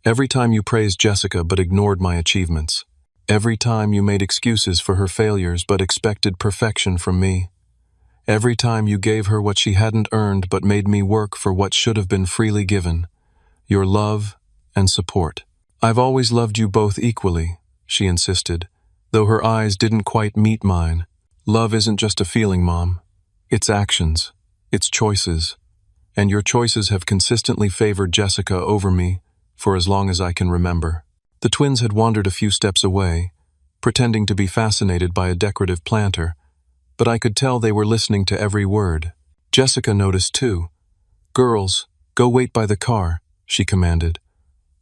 Every time you praised Jessica but ignored my achievements. Every time you made excuses for her failures but expected perfection from me. Every time you gave her what she hadn't earned but made me work for what should have been freely given. Your love and support. I've always loved you both equally, she insisted, though her eyes didn't quite meet mine. Love isn't just a feeling, Mom. It's actions. It's choices. And your choices have consistently favored Jessica over me for as long as I can remember. The twins had wandered a few steps away, pretending to be fascinated by a decorative planter, but I could tell they were listening to every word. Jessica noticed too. "Girls, go wait by the car," she commanded.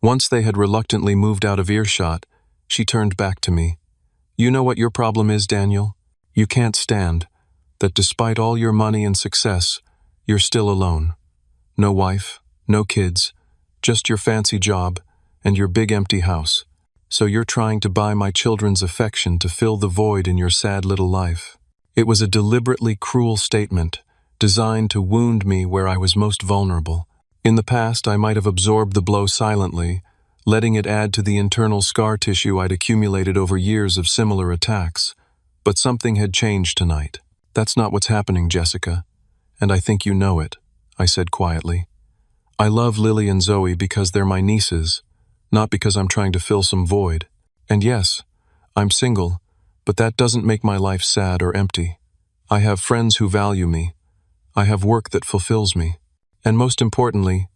Once they had reluctantly moved out of earshot, she turned back to me. "You know what your problem is, Daniel? You can't stand that despite all your money and success, you're still alone. No wife, no kids, just your fancy job and your big empty house. So you're trying to buy my children's affection to fill the void in your sad little life." It was a deliberately cruel statement, designed to wound me where I was most vulnerable. In the past, I might have absorbed the blow silently, letting it add to the internal scar tissue I'd accumulated over years of similar attacks. But something had changed tonight. "That's not what's happening, Jessica, and I think you know it," I said quietly. "I love Lily and Zoe because they're my nieces, not because I'm trying to fill some void. And yes, I'm single, but that doesn't make my life sad or empty. I have friends who value me. I have work that fulfills me. And most importantly,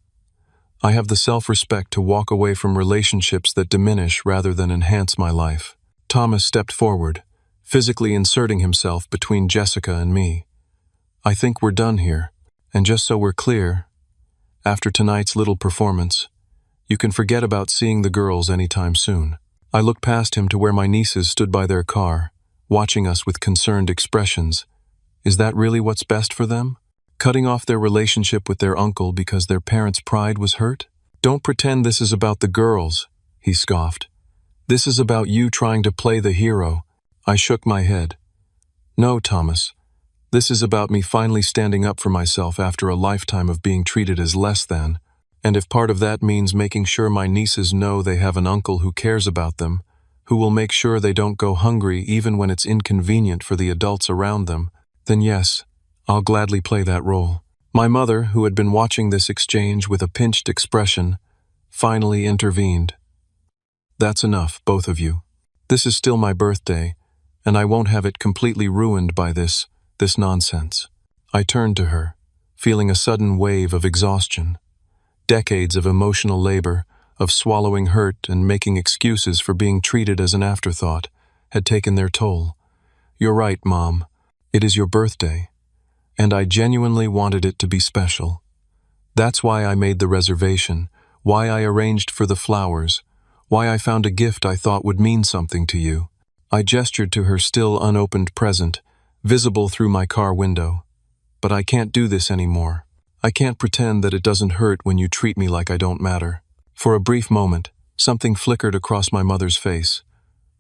I have the self-respect to walk away from relationships that diminish rather than enhance my life." Thomas stepped forward, physically inserting himself between Jessica and me. "I think we're done here. And just so we're clear, after tonight's little performance, you can forget about seeing the girls anytime soon." I looked past him to where my nieces stood by their car, watching us with concerned expressions. Is that really what's best for them? Cutting off their relationship with their uncle because their parents' pride was hurt? "Don't pretend this is about the girls," he scoffed. "This is about you trying to play the hero." I shook my head. "No, Thomas. This is about me finally standing up for myself after a lifetime of being treated as less than. And if part of that means making sure my nieces know they have an uncle who cares about them, who will make sure they don't go hungry even when it's inconvenient for the adults around them, then yes, I'll gladly play that role." My mother, who had been watching this exchange with a pinched expression, finally intervened. "That's enough, both of you. This is still my birthday, and I won't have it completely ruined by this nonsense." I turned to her, feeling a sudden wave of exhaustion. Decades of emotional labor, of swallowing hurt and making excuses for being treated as an afterthought, had taken their toll. "You're right, Mom. It is your birthday, and I genuinely wanted it to be special. That's why I made the reservation, why I arranged for the flowers, why I found a gift I thought would mean something to you." I gestured to her still unopened present, visible through my car window. "But I can't do this anymore. I can't pretend that it doesn't hurt when you treat me like I don't matter." For a brief moment, something flickered across my mother's face.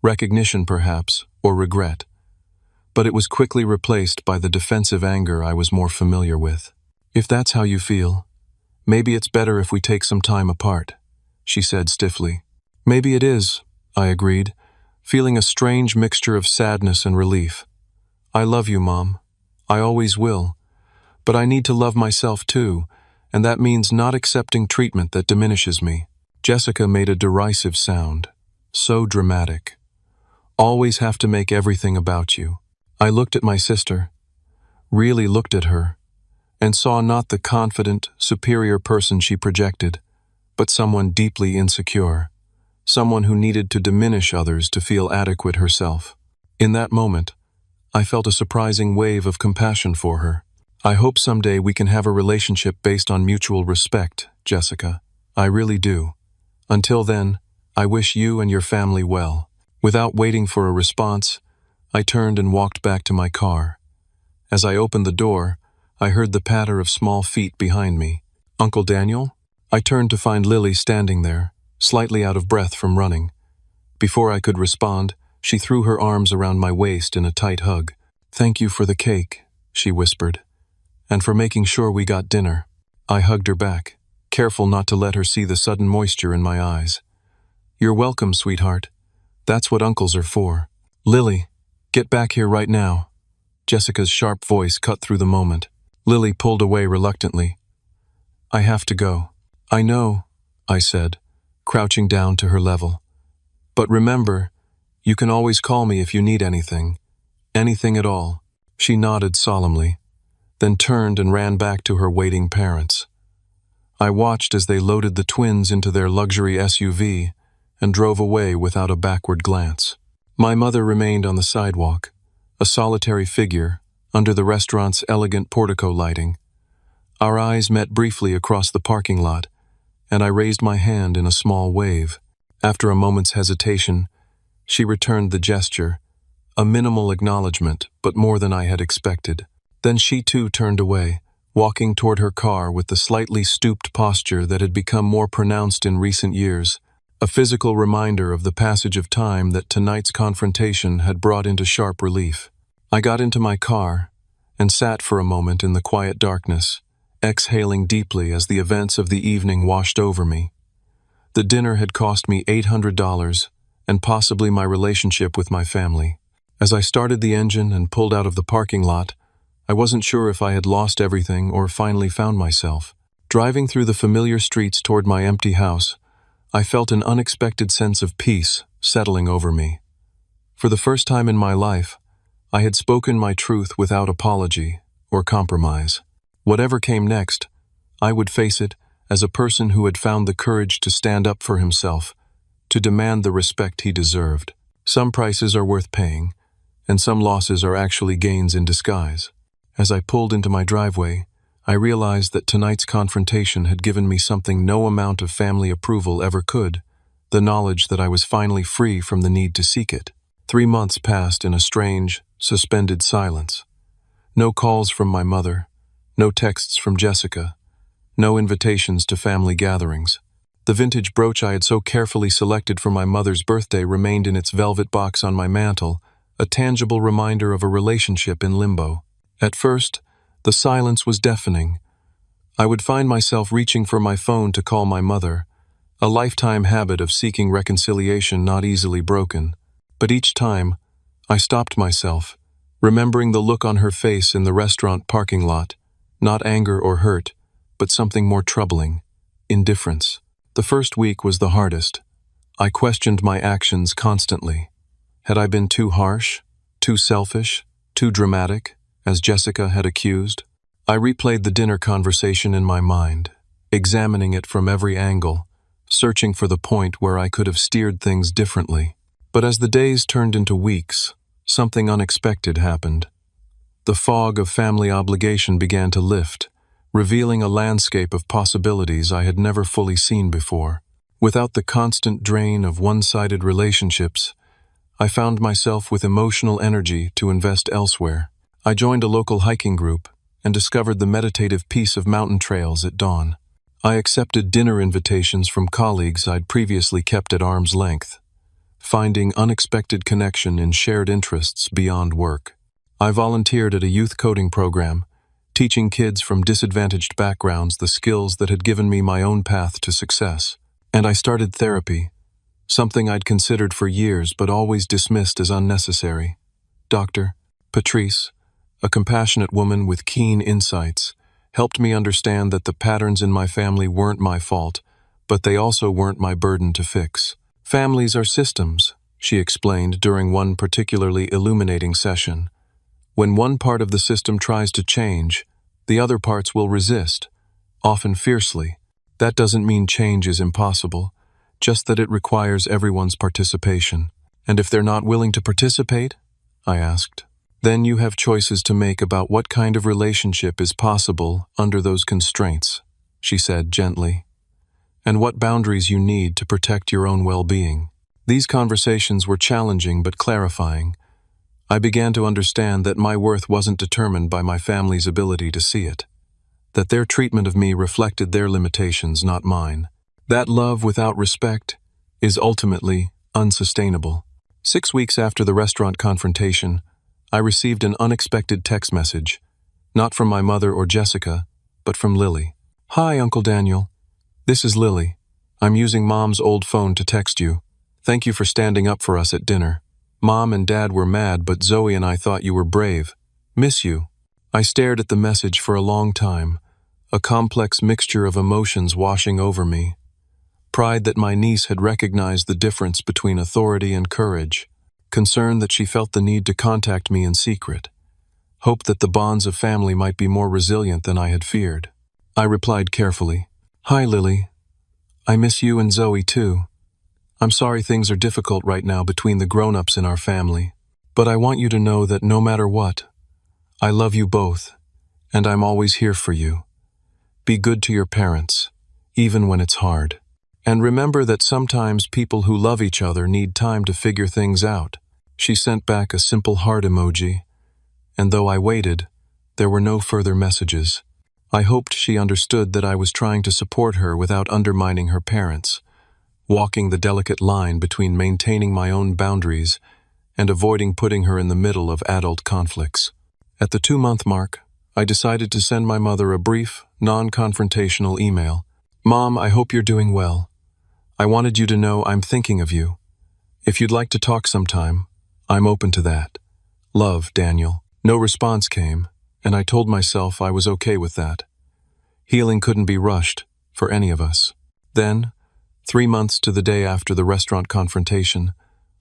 Recognition, perhaps, or regret. But it was quickly replaced by the defensive anger I was more familiar with. "If that's how you feel, maybe it's better if we take some time apart," she said stiffly. "Maybe it is," I agreed, feeling a strange mixture of sadness and relief. "I love you, Mom. I always will. But I need to love myself too, and that means not accepting treatment that diminishes me." Jessica made a derisive sound. So dramatic. "Always have to make everything about you." I looked at my sister, really looked at her, and saw not the confident, superior person she projected, but someone deeply insecure, someone who needed to diminish others to feel adequate herself. In that moment, I felt a surprising wave of compassion for her. "I hope someday we can have a relationship based on mutual respect, Jessica. I really do. Until then, I wish you and your family well." Without waiting for a response, I turned and walked back to my car. As I opened the door, I heard the patter of small feet behind me. "Uncle Daniel?" I turned to find Lily standing there, slightly out of breath from running. Before I could respond, she threw her arms around my waist in a tight hug. "Thank you for the cake," she whispered, "and for making sure we got dinner." I hugged her back, careful not to let her see the sudden moisture in my eyes. "You're welcome, sweetheart. That's what uncles are for. Lily, get back here right now. Jessica's sharp voice cut through the moment. Lily pulled away reluctantly. I have to go. I know, I said, crouching down to her level. But remember, you can always call me if you need anything. Anything at all. She nodded solemnly, then turned and ran back to her waiting parents. I watched as they loaded the twins into their luxury SUV and drove away without a backward glance. My mother remained on the sidewalk, a solitary figure under the restaurant's elegant portico lighting. Our eyes met briefly across the parking lot, and I raised my hand in a small wave. After a moment's hesitation, she returned the gesture, a minimal acknowledgement, but more than I had expected. Then she too turned away, walking toward her car with the slightly stooped posture that had become more pronounced in recent years, a physical reminder of the passage of time that tonight's confrontation had brought into sharp relief. I got into my car and sat for a moment in the quiet darkness, exhaling deeply as the events of the evening washed over me. The dinner had cost me $800 and possibly my relationship with my family. As I started the engine and pulled out of the parking lot, I wasn't sure if I had lost everything or finally found myself. Driving through the familiar streets toward my empty house, I felt an unexpected sense of peace settling over me. For the first time in my life, I had spoken my truth without apology or compromise. Whatever came next, I would face it as a person who had found the courage to stand up for himself, to demand the respect he deserved. Some prices are worth paying, and some losses are actually gains in disguise. As I pulled into my driveway, I realized that tonight's confrontation had given me something no amount of family approval ever could, the knowledge that I was finally free from the need to seek it. 3 months passed in a strange, suspended silence. No calls from my mother, no texts from Jessica, no invitations to family gatherings. The vintage brooch I had so carefully selected for my mother's birthday remained in its velvet box on my mantel, a tangible reminder of a relationship in limbo. At first, the silence was deafening. I would find myself reaching for my phone to call my mother, a lifetime habit of seeking reconciliation not easily broken. But each time, I stopped myself, remembering the look on her face in the restaurant parking lot, not anger or hurt, but something more troubling, indifference. The first week was the hardest. I questioned my actions constantly. Had I been too harsh, too selfish, too dramatic, as Jessica had accused? I replayed the dinner conversation in my mind, examining it from every angle, searching for the point where I could have steered things differently. But as the days turned into weeks, something unexpected happened. The fog of family obligation began to lift, revealing a landscape of possibilities I had never fully seen before. Without the constant drain of one-sided relationships, I found myself with emotional energy to invest elsewhere. I joined a local hiking group and discovered the meditative peace of mountain trails at dawn. I accepted dinner invitations from colleagues I'd previously kept at arm's length, finding unexpected connection in shared interests beyond work. I volunteered at a youth coding program, teaching kids from disadvantaged backgrounds the skills that had given me my own path to success. And I started therapy, something I'd considered for years but always dismissed as unnecessary. Dr. Patrice, a compassionate woman with keen insights, helped me understand that the patterns in my family weren't my fault, but they also weren't my burden to fix. Families are systems, she explained during one particularly illuminating session. When one part of the system tries to change, the other parts will resist, often fiercely. That doesn't mean change is impossible, just that it requires everyone's participation. And if they're not willing to participate? I asked. Then you have choices to make about what kind of relationship is possible under those constraints, she said gently, and what boundaries you need to protect your own well-being. These conversations were challenging but clarifying. I began to understand that my worth wasn't determined by my family's ability to see it, that their treatment of me reflected their limitations, not mine. That love without respect is ultimately unsustainable. 6 weeks after the restaurant confrontation, I received an unexpected text message, not from my mother or Jessica, but from Lily. "Hi, Uncle Daniel. This is Lily. I'm using Mom's old phone to text you. Thank you for standing up for us at dinner. Mom and Dad were mad, but Zoe and I thought you were brave. Miss you." I stared at the message for a long time, a complex mixture of emotions washing over me. Pride that my niece had recognized the difference between authority and courage, concern that she felt the need to contact me in secret, hope that the bonds of family might be more resilient than I had feared. I replied carefully, "Hi, Lily. I miss you and Zoe too. I'm sorry things are difficult right now between the grown-ups in our family, but I want you to know that no matter what, I love you both, and I'm always here for you. Be good to your parents, even when it's hard. And remember that sometimes people who love each other need time to figure things out." She sent back a simple heart emoji, and though I waited, there were no further messages. I hoped she understood that I was trying to support her without undermining her parents, walking the delicate line between maintaining my own boundaries and avoiding putting her in the middle of adult conflicts. At the 2-month mark, I decided to send my mother a brief, non-confrontational email. "Mom, I hope you're doing well. I wanted you to know I'm thinking of you. If you'd like to talk sometime, I'm open to that. Love, Daniel." No response came, and I told myself I was okay with that. Healing couldn't be rushed, for any of us. Then, 3 months to the day after the restaurant confrontation,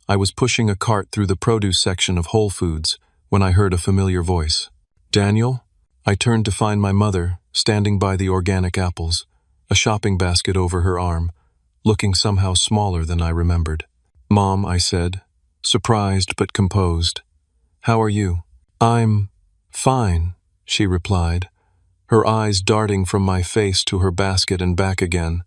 I was pushing a cart through the produce section of Whole Foods when I heard a familiar voice. "Daniel?" I turned to find my mother standing by the organic apples, a shopping basket over her arm, looking somehow smaller than I remembered. "Mom," I said, surprised but composed. "How are you?" "I'm fine," she replied, her eyes darting from my face to her basket and back again.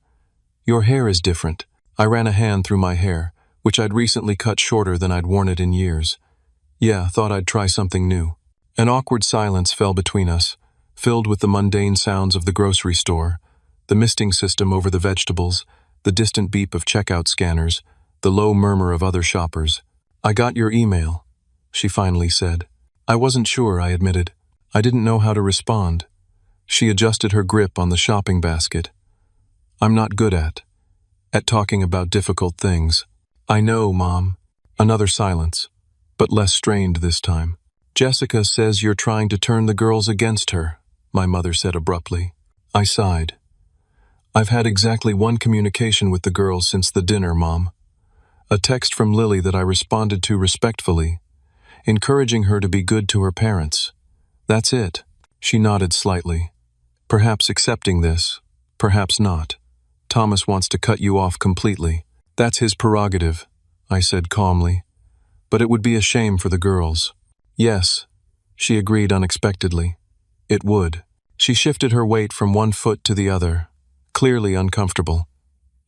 "Your hair is different." I ran a hand through my hair, which I'd recently cut shorter than I'd worn it in years. "Yeah, thought I'd try something new." An awkward silence fell between us, filled with the mundane sounds of the grocery store, the misting system over the vegetables, the distant beep of checkout scanners, the low murmur of other shoppers. "I got your email," she finally said. "I wasn't sure," I admitted. "I didn't know how to respond." She adjusted her grip on the shopping basket. "I'm not good at talking about difficult things." "I know, Mom." Another silence, but less strained this time. "Jessica says you're trying to turn the girls against her," my mother said abruptly. I sighed. "I've had exactly one communication with the girls since the dinner, Mom. A text from Lily that I responded to respectfully, encouraging her to be good to her parents. That's it." She nodded slightly. "Perhaps accepting this, perhaps not. Thomas wants to cut you off completely. That's his prerogative," I said calmly. "But it would be a shame for the girls." "Yes," she agreed unexpectedly. "It would." She shifted her weight from one foot to the other, clearly uncomfortable.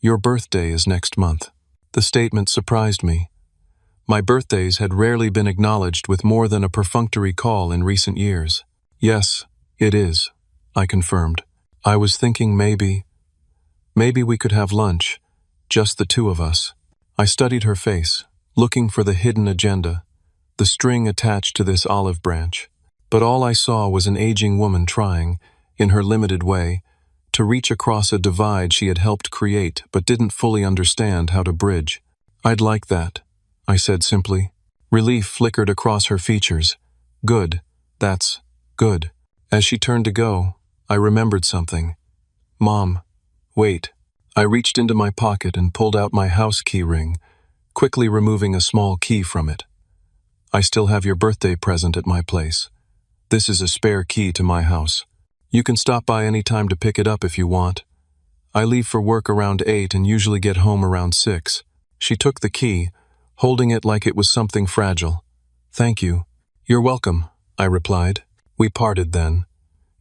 "Your birthday is next month." The statement surprised me. My birthdays had rarely been acknowledged with more than a perfunctory call in recent years. "Yes, it is," I confirmed. "I was thinking maybe we could have lunch, just the two of us." I studied her face, looking for the hidden agenda, the string attached to this olive branch. But all I saw was an aging woman trying, in her limited way, to reach across a divide she had helped create but didn't fully understand how to bridge. "I'd like that," I said simply. Relief flickered across her features. "Good. That's good." As she turned to go, I remembered something. "Mom, wait." I reached into my pocket and pulled out my house key ring, quickly removing a small key from it. "I still have your birthday present at my place. This is a spare key to my house. You can stop by any time to pick it up if you want. I leave for work around 8 and usually get home around 6. She took the key, holding it like it was something fragile. "Thank you." "You're welcome," I replied. We parted then,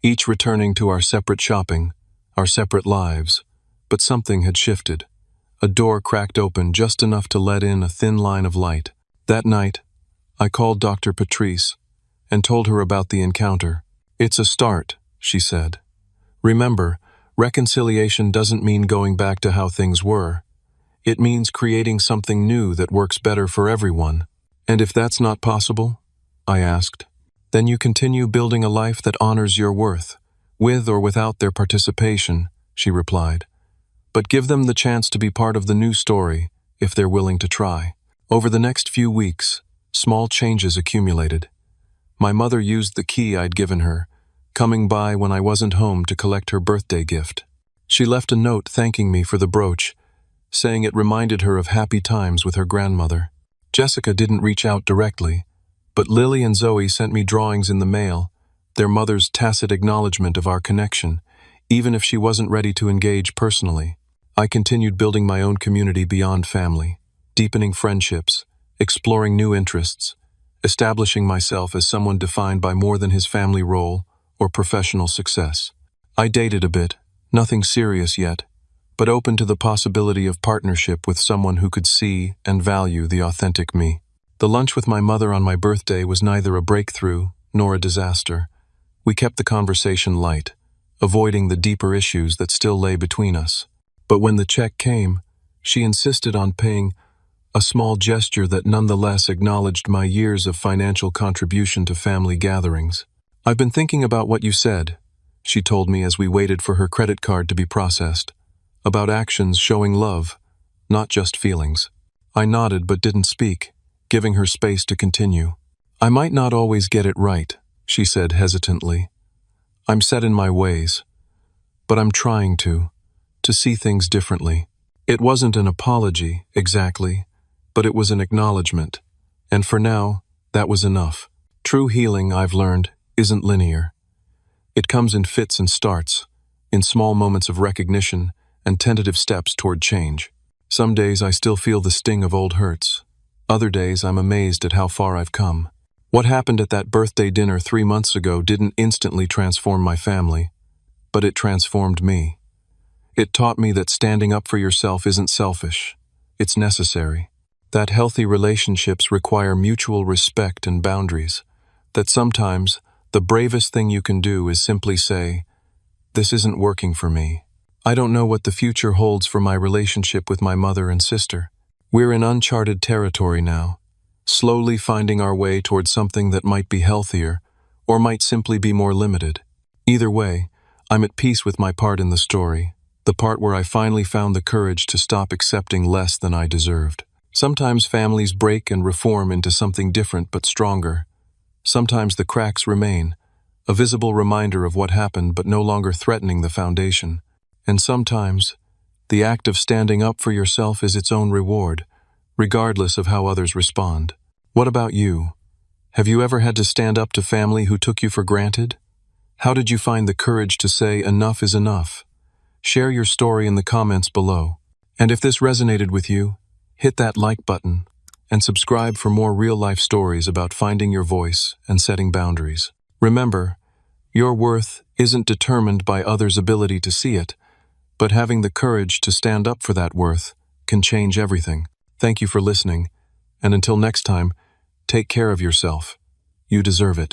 each returning to our separate shopping, our separate lives. But something had shifted. A door cracked open just enough to let in a thin line of light. That night, I called Dr. Patrice and told her about the encounter. "It's a start," she said. "Remember, reconciliation doesn't mean going back to how things were. It means creating something new that works better for everyone." "And if that's not possible?" I asked. "Then you continue building a life that honors your worth, with or without their participation," she replied. "But give them the chance to be part of the new story, if they're willing to try. Over the next few weeks, small changes accumulated. My mother used the key I'd given her, coming by when I wasn't home to collect her birthday gift. She left a note thanking me for the brooch, saying it reminded her of happy times with her grandmother. Jessica didn't reach out directly, but Lily and Zoe sent me drawings in the mail, their mother's tacit acknowledgement of our connection, even if she wasn't ready to engage personally. I continued building my own community beyond family, deepening friendships, exploring new interests, establishing myself as someone defined by more than his family role or professional success. I dated a bit, nothing serious yet, but open to the possibility of partnership with someone who could see and value the authentic me. The lunch with my mother on my birthday was neither a breakthrough nor a disaster. We kept the conversation light, avoiding the deeper issues that still lay between us. But when the check came, she insisted on paying, a small gesture that nonetheless acknowledged my years of financial contribution to family gatherings. "I've been thinking about what you said," she told me as we waited for her credit card to be processed, "about actions showing love, not just feelings." I nodded but didn't speak, giving her space to continue. "I might not always get it right," she said hesitantly. "I'm set in my ways, but I'm trying to see things differently." It wasn't an apology, exactly, but it was an acknowledgement, and for now, that was enough. True healing, I've learned, isn't linear. It comes in fits and starts, in small moments of recognition and tentative steps toward change. Some days I still feel the sting of old hurts. Other days I'm amazed at how far I've come. What happened at that birthday dinner 3 months ago didn't instantly transform my family, but it transformed me. It taught me that standing up for yourself isn't selfish, it's necessary. That healthy relationships require mutual respect and boundaries. That sometimes the bravest thing you can do is simply say, "This isn't working for me." I don't know what the future holds for my relationship with my mother and sister. We're in uncharted territory now, slowly finding our way towards something that might be healthier or might simply be more limited. Either way, I'm at peace with my part in the story, the part where I finally found the courage to stop accepting less than I deserved. Sometimes families break and reform into something different but stronger. Sometimes the cracks remain, a visible reminder of what happened but no longer threatening the foundation. And sometimes, the act of standing up for yourself is its own reward, regardless of how others respond. What about you? Have you ever had to stand up to family who took you for granted? How did you find the courage to say enough is enough? Share your story in the comments below. And if this resonated with you, hit that like button and subscribe for more real-life stories about finding your voice and setting boundaries. Remember, your worth isn't determined by others' ability to see it, but having the courage to stand up for that worth can change everything. Thank you for listening, and until next time, take care of yourself. You deserve it.